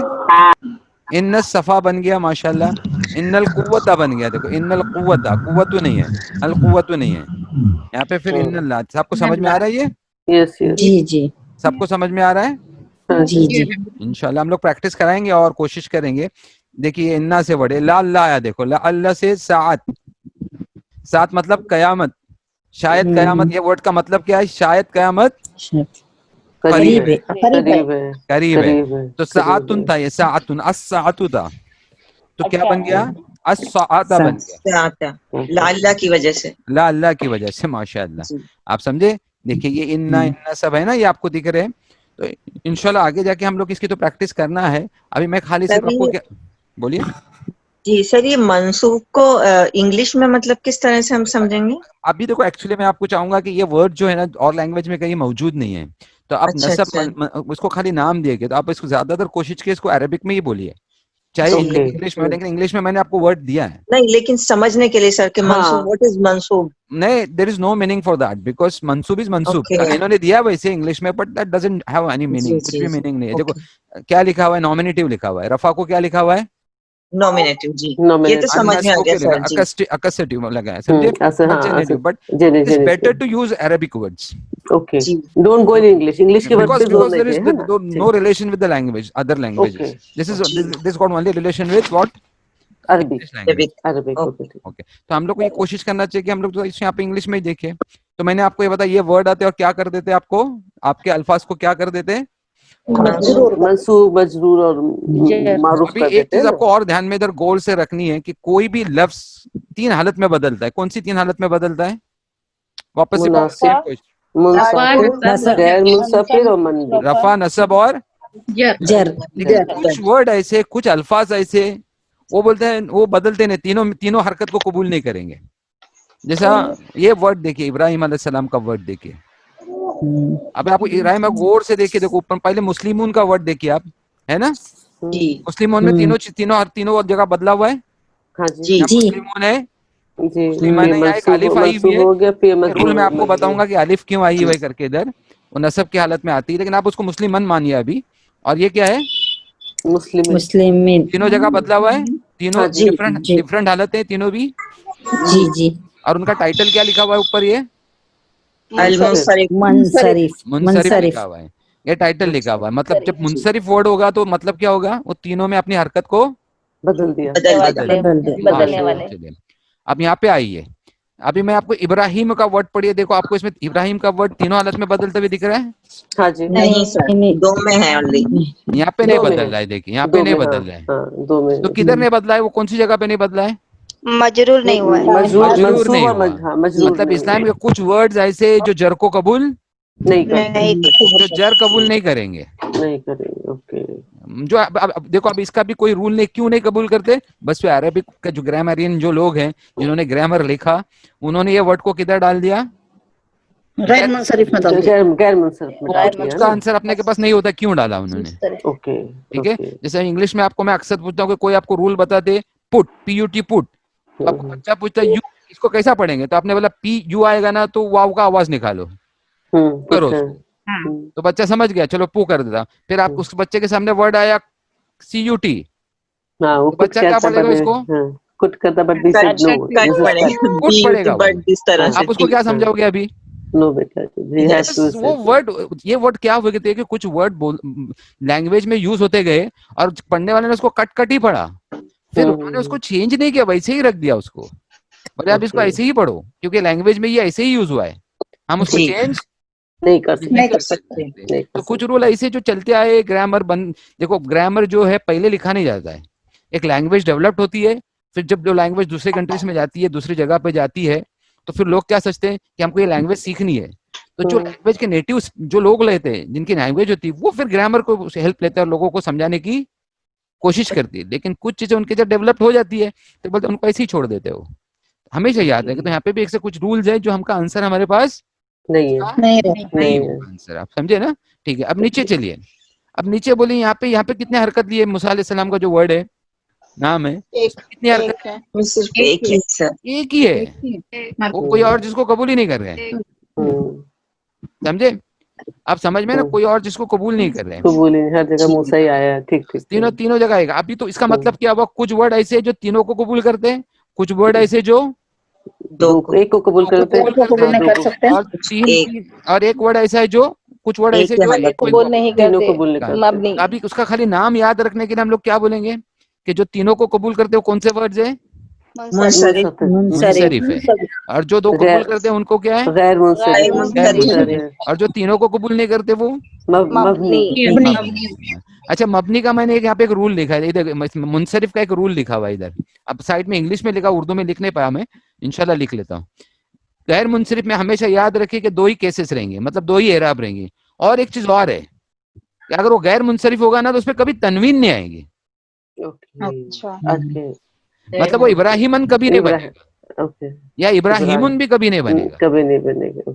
इन्न सफा बन गया, माशाल्लाह। इन्नल कुव्वता बन गया, देखो इन्नल कुव्वता, कुव्वतु नहीं है, अल कुव्वतु नहीं है यहाँ पे, फिर इन्नल्लाह। सबको समझ में आ रहा है ये?
Yes yes.
जी जी
सबको समझ में आ रहा है?
जी जी
इंशाल्लाह हम लोग प्रैक्टिस कराएंगे और कोशिश करेंगे। देखिए इन्ना से वर्ड है, ला अल्लाह आया, देखो ला अल्लाह से सात, सात मतलब कयामत, शायद कयामत। ये वर्ड का मतलब क्या है? शायद कयामत
करीब है, करीब है,
करीब है।
करीब है।
तो सातुन था, ये सातुन, अस्सातु था, तो क्या बन गया? अस्साता बन गया,
आता ला अल्लाह की वजह से।
ला अल्लाह की वजह से। माशाअल्लाह,
जी।
आप समझे? देखिए ये इन्ना, इन्ना सब है ना, ये आपको दिख रहे हैं। तो इंशाल्लाह आगे जाके हम लोग इसकी तो प्रैक्टिस करना है। अभी मैं खाली सिर्फ
तभी-
आपको क्या, बोलिए।
जी सर, ये मंसूब को इंग्लिश में मतलब किस तरह से हम समझेंगे?
अभी देखो एक्चुअली मैं आपको चाहूंगा कि ये वर्ड जो है ना और लैंग्वेज में कहीं मौजूद नहीं है, तो आप
अच्छा,
नसब
अच्छा।
उसको खाली नाम दिए गए, तो आप इसको ज्यादातर कोशिश कीजिए इसको अरबिक में ही बोलिए, चाहे
Okay.
इंग्लिश में, लेकिन इंग्लिश में मैंने आपको वर्ड दिया है।
नहीं, लेकिन समझने के लिए सर कि मंसूब, व्हाट इज मंसूब?
नहीं, there is no meaning for that, because मंसूब इज मंसूब।
Okay.
इन्होंने दिया वैसे इंग्लिश में, but that doesn't have any meaning,
जी,
कुछ
जी,
भी
जी।
मीनिंग नहीं है। देखो क्या लिखा हुआ है? नॉमिनेटिव लिखा हुआ है। रफा को क्या लिखा हुआ है?
नॉमिनेटिव। जी, ये
Nominative.
तो समझ में आ गया सर जी।
अकसेटिव लगा है, समझे?
ऐसे, हाँ,
genitive, but
genitive,
it is better to use Arabic words,
okay.
जी।
Don't go in English, English की वर्ड
because
पे जोर
there
नहीं
is
है ना।
no relation with the language, other languages.
Okay.
This got only relation with what?
अरबी,
English language.
अरबी। Okay.
Okay. तो हम लोग को ये कोशिश करना चाहिए कि हम लोग तो इस यहाँ पे इंग्लिश में ही देखें। तो मैंने आपको ये बताया, ये वर्ड आते और क्या कर देते? आपको, आपके अल्फाज को क्या कर देते?
मंसूब, मजरूर और मारूफ
अभी
कर
एक
देते
चीज
हैं।
आपको और ध्यान में इधर गोल से रखनी है कि कोई भी लफ्ज तीन हालत में बदलता है। कौन सी तीन हालत में बदलता है? वापस से
मुनासिब, मुनसब, गैर मुनसफिर और मनवी।
रफा, नसब और
जर
लेकिन कुछ वर्ड ऐसे, कुछ अल्फाज ऐसे वो बोलते हैं, वो बदलते नहीं, तीनों हरकत को कबूल नहीं करेंगे। जैसा ये वर्ड देखिए, इब्राहिम अलैहिस्सलाम का वर्ड देखिए। अब आप इब्राहिम गौर से देखिए, देखो ऊपर पहले मुस्लिमून का वर्ड देखिए आप, है ना?
जी,
मुस्लिमून में तीनों जगह बदला हुआ है।
हाँ जी,
जी,
यहाँ
जी।
मुस्लिमून है,
जी।
मुस्लिमान है, यहाँ एक अलिफ आई हुई
मंसूब
है।
हो गया, फिर
रूल मैं आपको
मजरूर।
बताऊंगा कि अलिफ क्यों आई हुई करके इधर, वो नसब की हालत में आती है, लेकिन आप उसको मुस्लिमन मानिए अभी। और ये क्या है?
मुस्लिम।
मुस्लिम
तीनों जगह बदला हुआ है, तीनों
हाँ जी,
जी।
डिफरेंट हालत है तीनों भी।
जी जी
और उनका टाइटल क्या लिखा हुआ है ऊपर? ये
अल-मुंसरिफ।
मुनसरिफ
मुनसरिफ
मुनसरिफ
लिखा हुआ है, ये टाइटल लिखा हुआ है। मतलब जब मुनसरिफ वर्ड होगा तो मतलब क्या होगा? वो तीनों में अपनी हरकत को
बदल दिया।
बदलने
वाले। चलिए अब यहाँ पे आइए, अभी मैं आपको इब्राहिम का वर्ड पढ़िए। देखो आपको इसमें इब्राहिम का वर्ड तीनों हालत में बदलते हुए दिख रहा है।
हाँ जी,
नहीं सर, दो में है ओनली।
यहाँ पे नहीं
दो में
बदल
है।
रहा है, देखिए यहाँ पे नहीं बदल रहा है।
हाँ, दो में।
तो किधर नहीं बदला है? वो कौन सी जगह पे नहीं बदला है?
मजरूर नहीं हुआ है।
मजरूर,
मजरूर
मंसूब
नहीं
और
हुआ।
मजरूर
मतलब
नहीं
इस्लाम के कुछ वर्ड्स ऐसे जो जर को कबूल,
नहीं करते,
जो जर कबूल नहीं करेंगे,
नहीं करेंगे। ओके।
जो अब देखो, अब इसका भी कोई रूल नहीं, क्यों नहीं कबूल करते? बस अरबिक का जो ग्रामरियन जो लोग हैं, जिन्होंने ग्रामर लिखा, उन्होंने ये वर्ड को किधर डाल दिया?
गैर मुनसरिफ में डाल दिया।
गैर मुनसरिफ में डाल दिया
उसका
ना।
आंसर अपने के पास नहीं होता, क्यों डाला उन्होंने?
ओके,
ठीक है। जैसे इंग्लिश में आपको मैं अक्सर पूछता हूँ कि कोई आपको रूल बता दे, पुट, PUT पुट, आपको बच्चा पूछता है यू, इसको कैसा पढ़ेंगे? तो आपने बोला PU आएगा ना, तो वाव का आवाज निकालो, करो उसको। تو بچہ سمجھ گیا, چلو پو کر دیتا. پھر آپ اس بچے کے سامنے ورڈ آیا CUT,
ہاں وہ
بچہ کیا پڑھے گا اس کو؟
کٹ کرتا, بٹ دس
کٹ
از نو,
کٹ پڑے
کٹ پڑے گا.
بٹ اس طرح سے
آپ اس کو کیا سمجھاؤ گے ابھی؟
نو بیٹا,
وہ ورڈ, یہ ورڈ کیا ہوئے تھے کہ کچھ ورڈ لینگویج میں یوز ہوتے گئے اور پڑھنے والے نے اس کو کٹ کٹ ہی پڑھا, پھر انہوں نے اس کو چینج نہیں کیا, ویسے ہی رکھ دیا اس کو, بولے آپ اس کو ایسے ہی پڑھو کیونکہ لینگویج میں یہ ایسے ہی یوز ہوا ہے, ہم اس کو چینج
نہیں کر
سکتے.
تو کچھ رول ایسے جو چلتے آئے. گرامر دیکھو گرامر جو ہے پہلے لکھا نہیں جاتا ہے, ایک لینگویج ڈیولپڈ ہوتی ہے, پھر جب جو لینگویج دوسرے کنٹریز میں جاتی ہے, دوسری جگہ پہ جاتی ہے, تو پھر لوگ کیا سوچتے ہیں کہ ہم کو یہ لینگویج سیکھنی ہے, تو جو لینگویج کے نیٹو جو لوگ لیتے ہیں, جن کی لینگویج ہوتی ہے, وہ پھر گرامر کو ہیلپ لیتے ہیں اور لوگوں کو سمجھانے کی کوشش کرتی ہے. لیکن کچھ چیزیں ان کی جب ڈیولپڈ ہو جاتی ہے تو بولتے ان کو ایسے ہی چھوڑ دیتے ہو. ہمیشہ یاد ہے کہ تو یہاں پہ بھی ایک سے کچھ رولز ہیں جو ہم کا آنسر ہمارے پاس نہیں ہوگا آنسر, آپ سمجھے نا؟ ٹھیک ہے, اب نیچے چلیے. اب نیچے بولیے یہاں پہ کتنے حرکت لیے موسیٰ علیہ السلام کا جو ورڈ ہے, نام ہے, اس میں کتنی حرکت؟
صرف ایک ہی سر,
ایک ہی ہے, وہ کوئی اور جس کو قبول ہی نہیں کر رہے ہیں, سمجھے آپ؟ سمجھ میں نا, کوئی اور جس کو قبول نہیں کر رہے ہیں,
قبول ہی ہر جگہ موسیٰ ہی آیا ہے. ٹھیک
تینوں جگہ آئے گا. ابھی تو اس کا مطلب کیا ہوا, کچھ ورڈ ایسے جو تینوں کو قبول کرتے ہیں, کچھ ورڈ ایسے جو
ایک کو قبول کرتے ہیں,
اور اور ایک ورڈ ایسا ہے جو کچھ ورڈ ایسے جو
قبول نہیں
تینوں
کرتے,
قبول نہیں کرتے.
مبنی.
ابھی اس کا خالی نام یاد رکھنے کے لیے ہم لوگ کیا بولیں گے کہ جو تینوں کو قبول کرتے ہیں کون سے ورڈز ہیں؟
منصرف,
منصرف ہے. اور جو دو قبول کرتے ہیں ان کو کیا ہے؟
غیر
غیر
منصرف.
منصرف. اور جو تینوں کو قبول نہیں کرتے وہ
مبنی.
اچھا, مبنی کا میں نے یہاں پہ ایک رول لکھا ہے ادھر, منصرف کا ایک رول لکھا ہوا ہے ادھر. اب سائڈ میں انگلش میں لکھا, اردو میں لکھ نہیں پایا میں, انشاءاللہ لکھ لیتا ہوں. غیر منصرف میں ہمیشہ یاد رکھیے کہ دو ہی کیسز رہیں گے, مطلب دو ہی اعراب رہیں گے. اور ایک چیز اور ہے کہ اگر وہ غیر منصرف ہوگا نا تو اس پہ کبھی تنوین نہیں آئے گی, مطلب وہ ابراہیمن کبھی نہیں بنے گا, یا ابراہیمن بھی کبھی نہیں بنے گا.
کبھی نہیں بنے گا.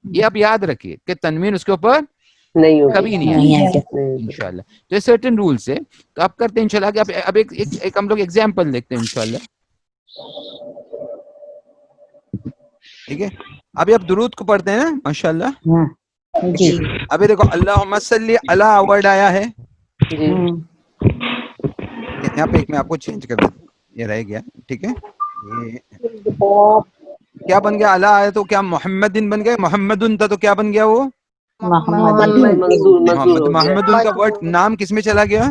یہ آپ یاد رکھیے کہ تنوین اس کے اوپر
نہیں ہوگی,
کبھی نہیں آئے گا انشاءاللہ. تو یہ سرٹن رولس ہے, تو آپ کرتے ہیں انشاءاللہ کہ اب ایک ہم لوگ ایگزامپل دیکھتے ہیں انشاءاللہ. ٹھیک ہے, ابھی آپ درود کو پڑھتے ہیں نا ماشاءاللہ. ابھی دیکھو اللہم صلی علی ورڈ آیا ہے, یہاں پہ ایک میں آپ کو چینج کر دیتا ہوں, یہ رہ گیا. ٹھیک ہے, یہ کیا بن گیا؟ اللہ آیا تو کیا محمدن بن گئے, محمدن تھا تو کیا بن گیا وہ محمد. ان کا ورڈ نام کس میں چلا گیا؟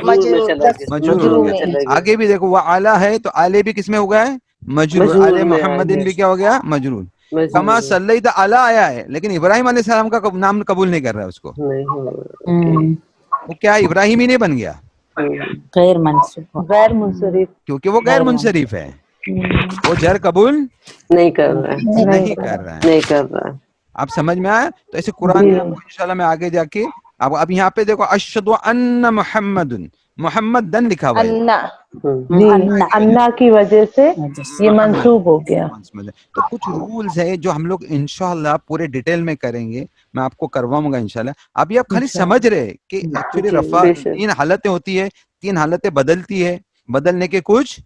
مجرور ہو گیا. آگے بھی دیکھو وہ اعلیٰ ہے تو اعلیٰ بھی کس میں ہو گیا ہے؟ مجرور. اعلیٰ محمدن بھی کیا ہو گیا؟ مجرور. کما صلیت علی آیا ہے لیکن ابراہیم علیہ السلام کا نام قبول نہیں کر رہا ہے اس کو, وہ کیا ابراہیم ہی نہیں بن گیا,
غیر منصرف
کیونکہ وہ غیر منصرف ہے, وہ جر قبول
نہیں کر رہا ہے.
آپ سمجھ میں آیا؟ تو ایسے قرآن میں آپ کو انشاءاللہ میں آگے جا کے اب یہاں پہ دیکھو اشہد ان محمد, محمد دن لکھا ہوا ہے,
اللہ کی وجہ سے یہ منسوب ہو گیا.
تو کچھ رولز ہے جو ہم لوگ انشاءاللہ پورے ڈیٹیل میں کریں گے, میں آپ کو کرواؤں گا انشاءاللہ. ابھی آپ خالی سمجھ رہے کہ ایکچولی رفع 3 حالتیں ہوتی ہے, 3 حالتیں بدلتی ہے, بدلنے کے کچھ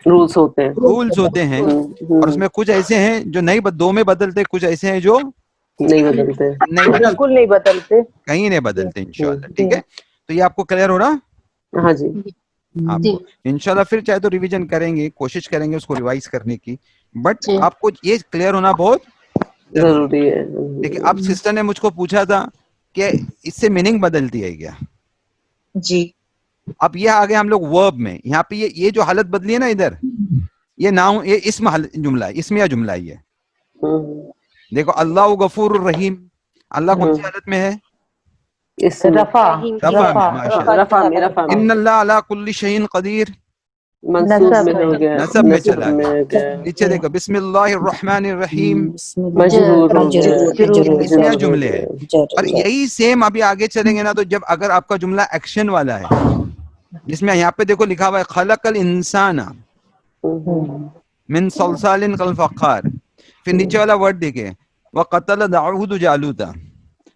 رولز
ہوتے ہیں, اور اس میں کچھ ایسے ہیں جو نہیں 2 میں بدلتے, کچھ ایسے ہیں جو
نہیں بدلتے,
بالکل نہیں بدلتے,
کہیں نہیں بدلتے انشاءاللہ. ٹھیک ہے, تو یہ آپ کو کلیئر ہو رہا؟
ہاں جی,
آپ کو انشاءاللہ پھر چاہے تو ریویژن کریں گے, کوشش کریں گے اس کو ریوائز کرنے کی, بٹ آپ کو یہ کلیئر ہونا بہت
ضروری ہے.
دیکھیں اب سسٹر نے مجھ کو پوچھا تھا کہ اس سے میننگ بدلتی ہے کیا,
جی.
اب یہ آگے ہم لوگ ورب میں, یہاں پہ یہ جو حالت بدلی ہے نا ادھر, یہ ناؤن, یہ اسم جملہ ہے, اسمیہ جملہ ہے یہ. دیکھو اللہ غفور الرحیم, اللہ کون سی حالت میں ہے؟
رفع
ان اللہ علی کل شیء قدیر,
نصب
میں چلا گیا. نیچے دیکھو بسم اللہ الرحمن الرحیم,
مجرور
اسمیہ جملے ہیں. اور یہی سیم ابھی آگے چلیں گے نا, تو جب اگر آپ کا جملہ ایکشن والا ہے, جس میں یہاں پہ دیکھو لکھا ہوا ہے خلق الانسان من صلصال کالفخار, پھر نیچے والا ورڈ دیکھیں وقتل داؤد جالوت,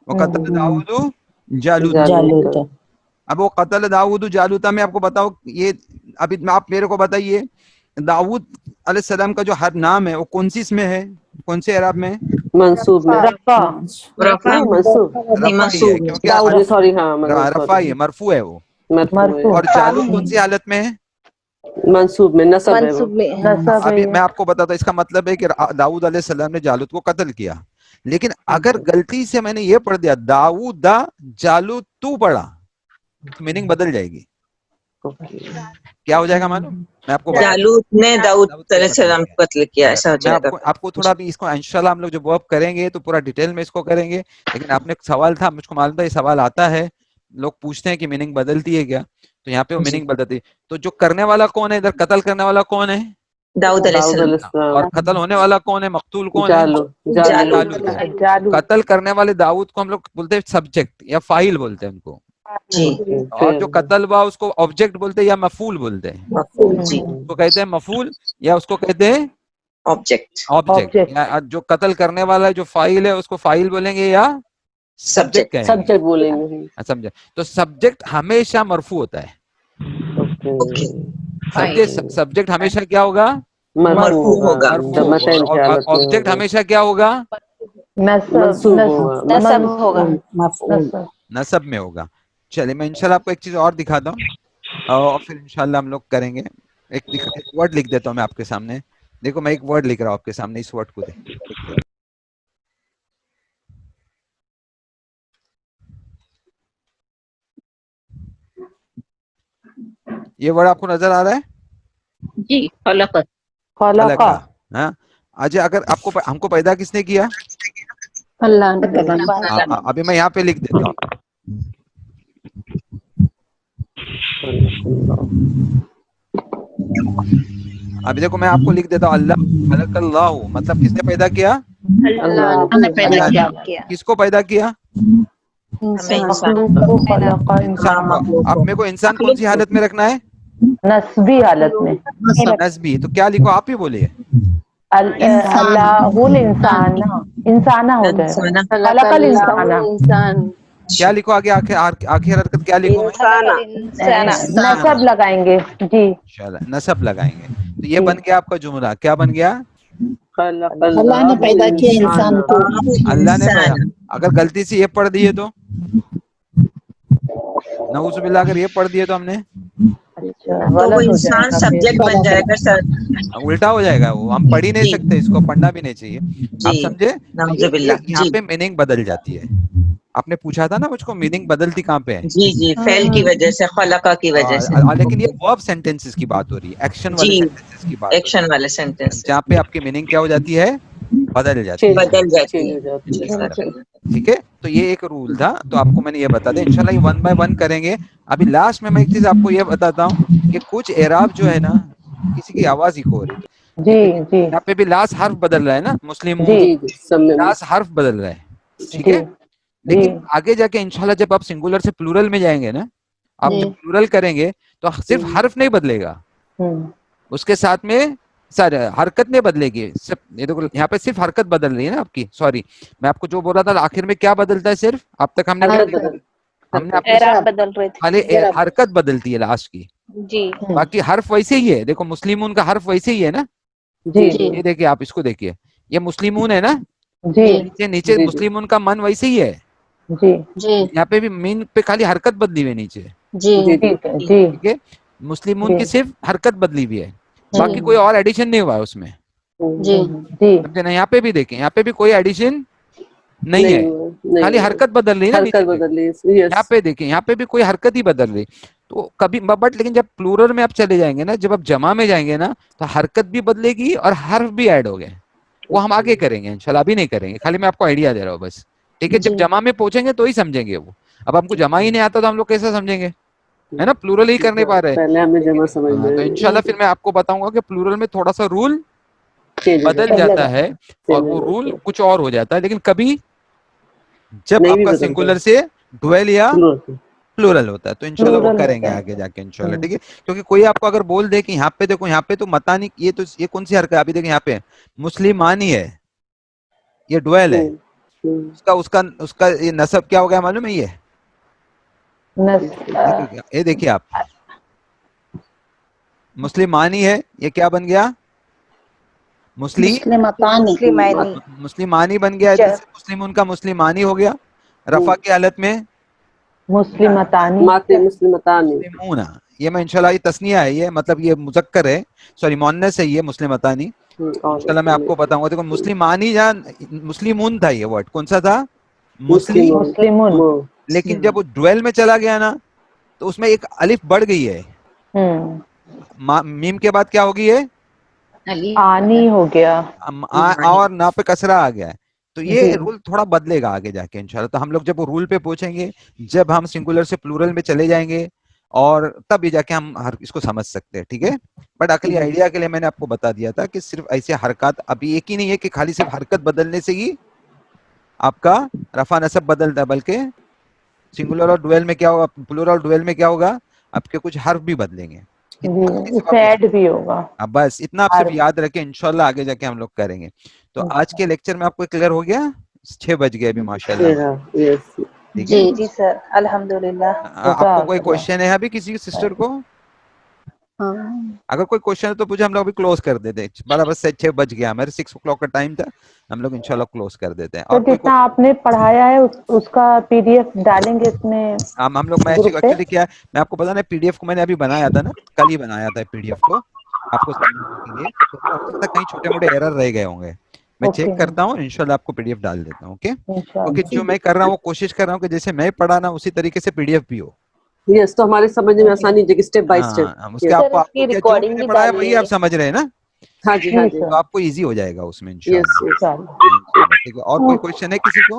وقتل داؤد جالوت. اب وہ قتل داؤد جالوتا میں آپ کو بتاؤ, یہ ابھی آپ میرے کو بتائیے दाऊद अलैहिस्सलाम का जो हर नाम है वो कौन सी इसमें है, कौन से एराब में है?
मंसूब में
रफा
रफा
नहीं मंसूब
रफा ही है,
मंसूब
क्योंकि
दाऊद सॉरी हाँ
रफा ही है, मरफू है वो।
मरफू
और जालूद कौन सी हालत में है?
है, मंसूब में नसब है वो।
मंसूब में
नसब
अभी
है
मैं आपको बताता हूँ, इसका मतलब है कि दाऊद अलैहिस्सलाम ने जालूद को कत्ल किया, लेकिन अगर गलती से मैंने ये पढ़ दिया दाऊद जालूद तू पढ़ा तो मीनिंग बदल जाएगी। क्या हो जाएगा मालूम? मैं आपको बताता हूँ।
जालूत ने दाऊद
दाऊद को कत्ल
अलैहिस्सलाम
किया।
को कत्ल किया, ऐसा हो
मैं
जाएगा।
आपको थोड़ा भी इसको इंशाल्लाह हम लोग जब वर्क करेंगे तो पूरा डिटेल में इसको करेंगे, लेकिन आपने एक सवाल था, मुझको मालूम था ये सवाल आता है, लोग पूछते हैं कि मीनिंग बदलती है क्या, तो यहाँ पे वो मीनिंग बदलती है। तो जो करने वाला कौन है इधर, कत्ल करने वाला कौन है?
दाऊद
दाऊद
अलैहिस्सलाम।
अलैहिस्सलाम,
और कत्ल होने वाला कौन है, मकतूल कौन है?
जालूद
जालूद है। कत्ल करने वाले दाऊद को हम लोग बोलते हैं सब्जेक्ट या फाइल बोलते हैं उनको,
जी
और जो कत्ल हुआ उसको ऑब्जेक्ट बोलते हैं या मफूल बोलते हैं।
मफूल, जी
उसको कहते हैं मफूल या उसको कहते हैं
ऑब्जेक्ट
ऑब्जेक्ट, या जो कत्ल करने वाला जो फाइल है उसको फाइल बोलेंगे या सब्जेक्ट
सब्जेक्ट।
कहेंगे।
सब्जेक्ट बोलेंगे।
समझे? तो सब्जेक्ट हमेशा मरफू होता है।
ओके,
सब्जेक्ट हमेशा क्या होगा?
मरफू होगा।
मरफू होगा। और ऑब्जेक्ट हमेशा क्या होगा?
मंसूब होगा,
नसब होगा।
नसब में होगा। चलिए मैं इंशाल्लाह आपको एक चीज और दिखाता हूँ और फिर इंशाल्लाह हम लोग करेंगे। एक वर्ड लिख देता हूँ मैं आपके सामने। देखो मैं एक वर्ड लिख रहा हूँ आपके सामने, इस वर्ड को देखिए। ये वर्ड आपको नजर आ रहा है?
जी, खलकत।
खलका। हाँ, अजय अगर आपको हमको पैदा किसने किया?
अल्लाह ने।
अभी मैं यहाँ पे लिख देता हूँ। अभी देखो मैं आपको लिख देता हूँ अल्लाह खलकल्लाहु, मतलब किसने पैदा किया?
अल्लाह ने पैदा किया।
किसको पैदा किया? इंसान को। आप मेरे को इंसान कौन सी हालत में रखना है?
नस्बी हालत में
नस्बी। तो क्या लिखो, आप ही बोलिए।
अल्लाहुल इंसाना इंसाना हो जाएगा, खलकल इंसाना।
क्या लिखो आगे? आखिर हरकत क्या लिखो मैं?
नसब लगाएंगे जी,
इंशाल्लाह नसब लगाएंगे। तो ये बन गया आपका जुमला। क्या बन गया?
अल्लाह ने पैदा किया इंसान को।
अल्लाह ने पैदा। अगर गलती से ये पढ़ दिए तो नऊजुबिल्लाह, अगर ये पढ़ दिए तो हमने
तो वो इंसान सब्जेक्ट बन जाएगा सर।
उल्टा हो जाएगा, वो हम पढ़ ही नहीं सकते, इसको पढ़ना भी नहीं चाहिए। आप समझे? तो यहाँ पे मीनिंग बदल जाती है। आपने पूछा था ना मुझको मीनिंग बदलती कहाँ पे है?
जी फेल की वजह से, खलका की वजह से।
लेकिन ये वर्ब सेंटेंसेस की बात हो रही है, एक्शन वाले सेंटेंसेस की बात,
एक्शन वाले सेंटेंस,
जहाँ पे आपकी मीनिंग क्या हो जाती है? बदल जाती है। ठीक है, तो ये एक रूल था, तो आपको मैंने ये बता दिया। इंशाल्लाह ये 1 बाय 1 करेंगे। अभी लास्ट में मैं एक चीज आपको ये बताता हूँ कि कुछ एराब जो है ना, किसी की आवाज इको हो रही है जी, यहाँ पे भी लास्ट हर्फ बदल रहा है ना, मुस्लिम लास्ट हर्फ बदल रहा है, ठीक है। लेकिन आगे जाके इंशाल्लाह जब आप सिंगुलर से प्लूरल में जाएंगे ना, आप जब प्लूरल करेंगे तो सिर्फ हर्फ नहीं बदलेगा, उसके साथ में सर हरकत नहीं बदलेगी। ये देखो यहाँ पे सिर्फ हरकत बदल रही है ना आपकी। सॉरी, मैं आपको जो बोल रहा था आखिर में क्या बदलता है, सिर्फ अब तक हमने खाली हरकत बदलती है लास्ट की
जी,
बाकी हर्फ वैसे ही है। देखो मुस्लिमून का हर्फ वैसे ही है ना
जी
ये देखिए, आप इसको देखिए, ये मुस्लिमून है ना
जी
नीचे मुस्लिमून का मन वैसे ही है
जी
यहाँ पे भी मीन पे खाली हरकत बदली हुई है नीचे,
ठीक
है। मुस्लिमून की सिर्फ हरकत बदली हुई है, बाकी कोई और एडिशन नहीं हुआ है उसमें, समझे ना। यहाँ पे भी देखें, यहाँ पे भी कोई एडिशन नहीं है, खाली हरकत बदल रही है ना नीचे। यहाँ पे देखें, यहाँ पे भी कोई हरकत ही बदल रही। तो कभी बट लेकिन जब प्लूरल में आप चले जाएंगे ना, जब आप जमा में जाएंगे ना, तो हरकत भी बदलेगी और हर्फ भी ऐड हो गए। वो हम आगे करेंगे इंशाल्लाह, अभी नहीं करेंगे, खाली मैं आपको आइडिया दे रहा हूँ बस, ठीक है। जब जमा में पहुंचेंगे तो ही समझेंगे वो। अब हमको जमा ही नहीं आता तो हम लोग कैसे समझेंगे, है ना, प्लूरल ही करने पा रहे हैं। तो इंशाल्लाह फिर मैं आपको बताऊंगा कि प्लूरल में थोड़ा सा रूल बदल जाता है और वो रूल कुछ और हो जाता है, लेकिन कभी जब आपका सिंगुलर से डुअल या प्लूरल होता है तो इंशाल्लाह वो करेंगे आगे जाके इंशाल्लाह, ठीक है। क्योंकि कोई आपको अगर बोल दे कि यहाँ पे देखो, यहाँ पे तो मता नहीं, ये तो ये कौन सी हरकत है, अभी देखो यहाँ पे मुस्लिमानी है, ये डुअल है, उसका उसका उसका ये नसब क्या हो गया मालूम है? ये देखिए आप, مسلمانی ہے, یہ کیا بن گیا؟
مسلمتانی
مسلمانی بن گیا, جیسے مسلمون کا مسلمانی ہو گیا. رفع کی حالت میں
مسلمتانی
مسلمون. یہ میں انشاءاللہ یہ تسنیہ ہے, یہ مطلب یہ مذکر ہے, سوری مؤنث ہے یہ مسلمتانی. انشاءاللہ میں آپ کو بتاؤں گا. دیکھو مسلمانی جان مسلمون تھا, یہ ورڈ کون سا تھا؟
مسلمون.
لیکن جب وہ ڈویل میں چلا گیا نا تو اس میں ایک الف بڑھ گئی ہے, میم کے بعد کیا ہوگی ہے؟
آنی ہو گیا,
اور نا پہ کسرہ آ گیا ہے. تو یہ رول تھوڑا بدلے گا آگے جا کے انشاءاللہ. تو ہم لوگ جب وہ رول پہ پہنچیں گے, جب ہم سنگولر سے پلورل میں چلے جائیں گے, اور تب یہ جا کے ہم ہر اس کو سمجھ سکتے ہیں, ٹھیک ہے. بٹ عقلی آئیڈیا کے لیے میں نے آپ کو بتا دیا تھا کہ صرف ایسے حرکات, ابھی ایک ہی نہیں ہے کہ خالی صرف حرکت بدلنے سے ہی آپ کا رفع نصب بدلتا ہے, بلکہ سنگولر اور ڈویل میں کیا ہوگا, پلورل اور ڈویل میں کیا ہوگا, آپ کے کچھ حرف بھی بدلیں گے.
اس میں ایڈ بھی ہوگا.
بس اتنا آپ صرف یاد رکھیں, انشاءاللہ آگے جا کے ہم لوگ کریں گے. تو آج کے لیکچر میں آپ کو کلیئر ہو گیا, 6 بج گئے ابھی ماشاءاللہ.
جی سر الحمدللہ.
آپ کو کوئی کوشچن ہے ابھی کسی سسٹر کو؟ اگر کوئی کوشچن ہے تو مجھے, ہم لوگ ابھی کلوز کر دیتے ہیں. برابر سے 6 بج گیا, ہمارے 6 o'clock کا ٹائم تھا, ہم لوگ انشاءاللہ کلوز کر دیتے ہیں.
تو جتنا آپ نے پڑھایا ہے اس کا PDF ڈالیں گے اس میں
ہم لوگ, میں
گروپ پہ.
ایکچولی کیا میں آپ کو بتا نا, PDF کو میں نے ابھی بنایا تھا نا, کل ہی بنایا تھا PDF کو آپ کو سمجھنے کے لیے. تو ہو سکتا ہے کہیں چھوٹے موٹے ایرر رہ گئے ہوں گے, میں چیک کرتا ہوں, انشاءاللہ آپ کو PDF ڈال دیتا ہوں. اوکے, کیونکہ جو میں کر رہا ہوں وہ کوشش کر رہا ہوں کہ جیسے میں پڑھا نا اسی طریقے سے PDF بھی ہو.
یس, تو ہمارے سمجھنے میں آسانی ہے اسٹیپ بائی اسٹیپ.
اس کے آپ کو کیا جو میں نے پڑھایا وہی آپ سمجھ رہے ہیں نا,
ہاں جی ہاں جی,
تو آپ کو ایزی ہو جائے گا اس میں انشاءاللہ. ٹھیک ہے, اور کوئی کوشچن ہے کسی کو؟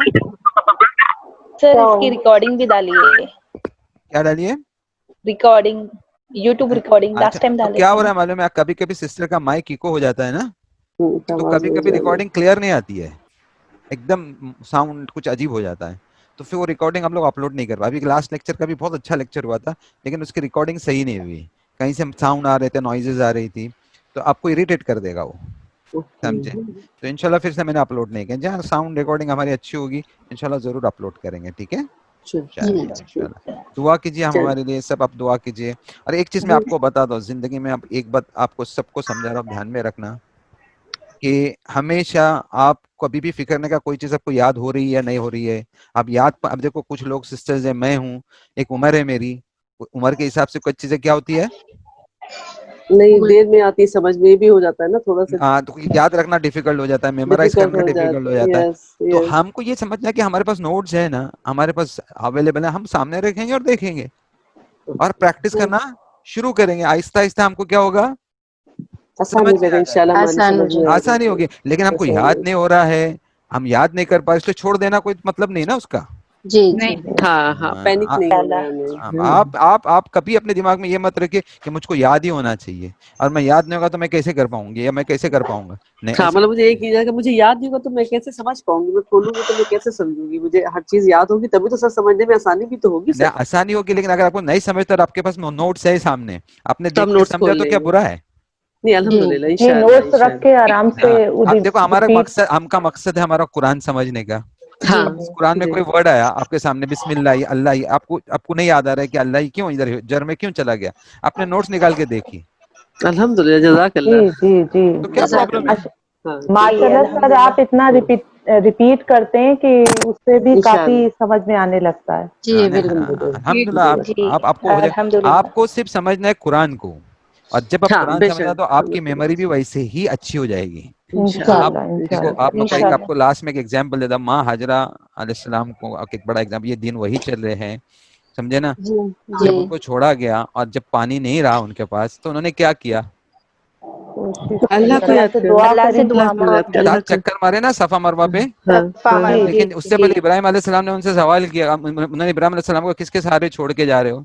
سر اس کی ریکارڈنگ بھی ڈالیے.
کیا ڈالیے؟
Recording, YouTube recording last time
تو
ڈالے
کیا
تھے.
ہو رہا ہے معلوم ہے, کبھی کبھی سسٹر کا مائک ایکو ہو جاتا ہے نا, تو کبھی کبھی ریکارڈنگ کلیئر نہیں آتی ہے, ایک دم ساؤنڈ کچھ عجیب ہو جاتا ہے. تو پھر وہ ریکارڈنگ ہم لوگ اپلوڈ نہیں کر پائے. ابھی لاسٹ لیکچر کا بھی بہت اچھا لیکچر ہوا تھا, لیکن اس کی ریکارڈنگ صحیح نہیں ہوئی, کہیں سے ساؤنڈ آ رہے تھے, نوائزز آ رہی تھی, تو آپ کو اریٹیٹ کر دے گا وہ, سمجھے. تو انشاءاللہ پھر سے میں نے اپلوڈ نہیں کیا. جہاں ساؤنڈ ریکارڈنگ ہماری اچھی ہوگی انشاءاللہ ضرور اپلوڈ کریں گے, ٹھیک ہے. چلیے انشاءاللہ دعا کیجیے ہمارے لیے, سب آپ دعا کیجیے. اور ایک چیز میں آپ کو بتا دوں, زندگی میں اب ایک بات آپ کو سب کو سمجھا رہا ہوں, دھیان میں رکھنا کہ ہمیشہ آپ کبھی بھی فکر نہیں کا کوئی چیز آپ کو یاد ہو رہی ہے یا نہیں ہو رہی ہے. اب اب دیکھو کچھ لوگ سسٹرز ہیں, میں ہوں, ایک عمر ہے میری, عمر کے حساب سے کچھ چیزیں کیا ہوتی ہے
نہیں دیر میں آتی, سمجھ میں بھی ہو جاتا ہے نا تھوڑا سا,
تو یاد رکھنا ڈیفیکلٹ ہو جاتا ہے, میمورائز کرنا ڈیفیکلٹ ہو جاتا ہے. تو ہم کو یہ سمجھنا ہے کہ ہمارے پاس نوٹس ہے نا, ہمارے پاس اویلیبل ہے, ہم سامنے رکھیں گے اور دیکھیں گے اور پریکٹس کرنا شروع کریں گے. آہستہ آہستہ ہم کو کیا ہوگا, سمجھ میں آ جائے گا, آسانی ہوگی. لیکن ہم کو یاد نہیں ہو رہا ہے, ہم یاد نہیں کر پائے, اس لیے چھوڑ دینا کوئی مطلب نہیں نا اس کا. آپ کبھی اپنے دماغ میں یہ مت رکھیے کہ مجھ کو یاد ہی ہونا چاہیے, اور میں یاد نہیں ہوگا تو میں کیسے کر پاؤں گی یا میں کیسے کر پاؤں گا.
مطلب مجھے یہ کیا کہ مجھے یاد نہیں ہوگا تو میں کیسے سمجھ پاؤں گی, میں کھولوں گی تو میں کیسے سمجھوں گی, مجھے ہر چیز یاد ہوگی تبھی تو سر سمجھنے میں آسانی بھی تو ہوگی. سر
آسانی ہوگی, لیکن اگر آپ کو نہیں سمجھتا آپ کے پاس نوٹس ہے سامنے, آپ نے دیکھ کے سمجھا تو کیا برا ہے.
نہیں الحمدللہ انشاءاللہ,
نوٹس رکھ کے آرام سے
دیکھو ہمارا مقصد, ہم کا مقصد ہے ہمارا قرآن سمجھنے کا. قرآن میں کوئی ورڈ آیا آپ کے سامنے, بسم اللہ, اللہ, آپ کو نہیں یاد آ رہا ہے کہ اللہ کیوں ادھر جر میں کیوں چلا گیا, آپ نے نوٹس نکال کے دیکھی,
الحمدللہ, جزاک اللہ.
جی
تو کیا پرابلم ہے.
ماشاءاللہ سر, آپ اتنا ریپیٹ کرتے ہیں کہ اس سے بھی کافی سمجھ میں آنے لگتا ہے.
الحمدللہ, آپ کو ہو جائے, آپ کو صرف سمجھنا ہے قرآن کو, اور جب آپ قرآن سمجھنا تو آپ کی میموری بھی ویسے ہی اچھی ہو جائے گی. آپ دیکھو, آپ لوگ کا آپ کو لاسٹ میں ایک ایگزامپل دیتا ہوں, ماں ہاجرہ علیہ السلام کو ایک بڑا ایگزامپل, یہ دن وہی چل رہے ہیں, سمجھے نا. جب ان کو چھوڑا گیا اور جب پانی نہیں رہا ان کے پاس, تو انہوں نے کیا کیا,
اللہ کو یاد
چار چکر مارے نا صفا مروہ پہ. لیکن اس سے پہلے ابراہیم علیہ السلام نے ان سے سوال کیا, انہوں نے ابراہیم علیہ السلام کو کس کے سہارے چھوڑ کے جا رہے ہو,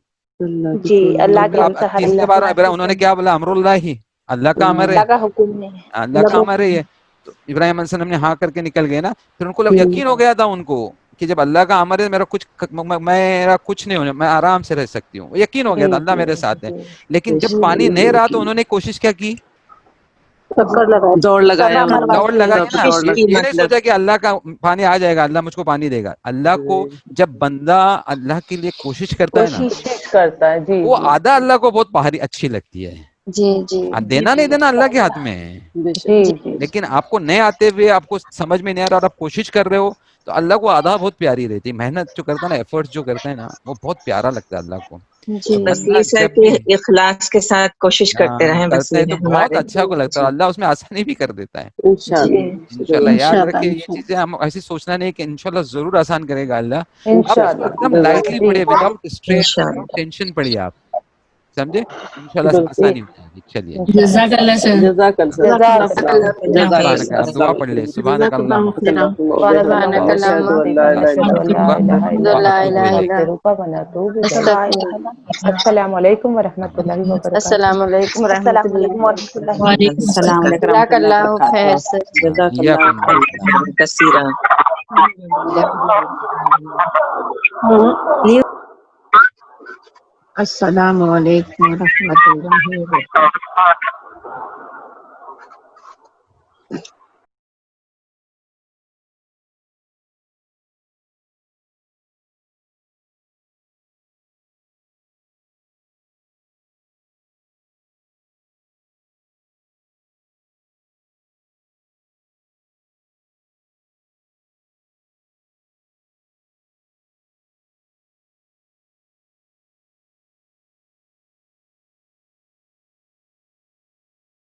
تیسرے بار انہوں نے کیا بولا, امر اللہ ہی, اللہ کا امر ہے, اللہ کا امر ہے یہ. تو ابراہیم علیہ السلام نے ہاں کر کے نکل گئے نا. پھر ان کو یقین ہو گیا تھا ان کو کہ جب اللہ کا امر ہے, میرا کچھ نہیں ہونے, میں آرام سے رہ سکتی ہوں, یقین ہو گیا تھا اللہ میرے ساتھ ہے. لیکن جب پانی نہیں رہا تو انہوں نے کوشش کیا کی,
دوڑ لگایا,
دوڑ لگائی نا. یہ نہیں سوچا کہ اللہ کا پانی آ جائے گا, اللہ مجھ کو پانی دے گا. اللہ کو جب بندہ اللہ کے لیے کوشش کرتا ہے نا,
کرتا ہے,
وہ عادہ اللہ کو بہت اچھی لگتی ہے.
جی جی
دینا نہیں دینا اللہ کے ہاتھ میں ہے،
جی جی
لیکن آپ کو نہیں آتے ہوئے آپ کو سمجھ میں نہیں آ رہا اور آپ کوشش کر رہے ہو تو اللہ کو ادا بہت پیاری رہتی ہے. محنت جو کرتا ہے نا، ایفرٹس جو کرتا ہے نا، وہ بہت پیارا لگتا ہے اللہ کو.
جی
تو
بس
بندہ
یہ سر
جب
کہ
بھی
اخلاص کے ساتھ کوشش کرتے رہیں، بس
کرتا ہے
یہ
تو
ہے
بہت
ہمارے.
اچھا کو لگتا ہے اور اللہ اس میں آسانی بھی کر دیتا ہے.
انشاءاللہ
انشاءاللہ یاد رکھے یہ چیزیں، ہم ایسی سوچنا نہیں کہ انشاءاللہ ضرور آسان کرے گا اللہ. آپ
انشاءاللہ
ایک دم لائٹلی
جی
پڑھیے، وداؤٹ اسٹریس
انشاءاللہ.
وداؤٹ ٹینشن پڑھیے آپ، سمجھے؟ انشاءاللہ آسانی ہو جائے گی. چلیے
انشاءاللہ.
جزاک اللہ سر.
جزاک اللہ
سبحانک، آپ دعا پڑھ لیں. سبحانک اللہم
سبحانك اللهم وبحمدك نشهد أن لا إله إلا أنت نستغفرك ونتوب إليك. السلام علیکم ورحمۃ اللہ وبرکاتہ.
السلام علیکم ورحمۃ
السلام علیکم
اللہ.
ورحمۃ اللہ.
وعلیکم السلام علیکم
جزاک
ورحمۃ اللہ
اللہ خیر
وبرکاتہ.
سر.
جزاک
ایاکم
اللہ
اللہ.
کثیرا.
السلام علیکم ورحمۃ اللہ وبرکاتہ.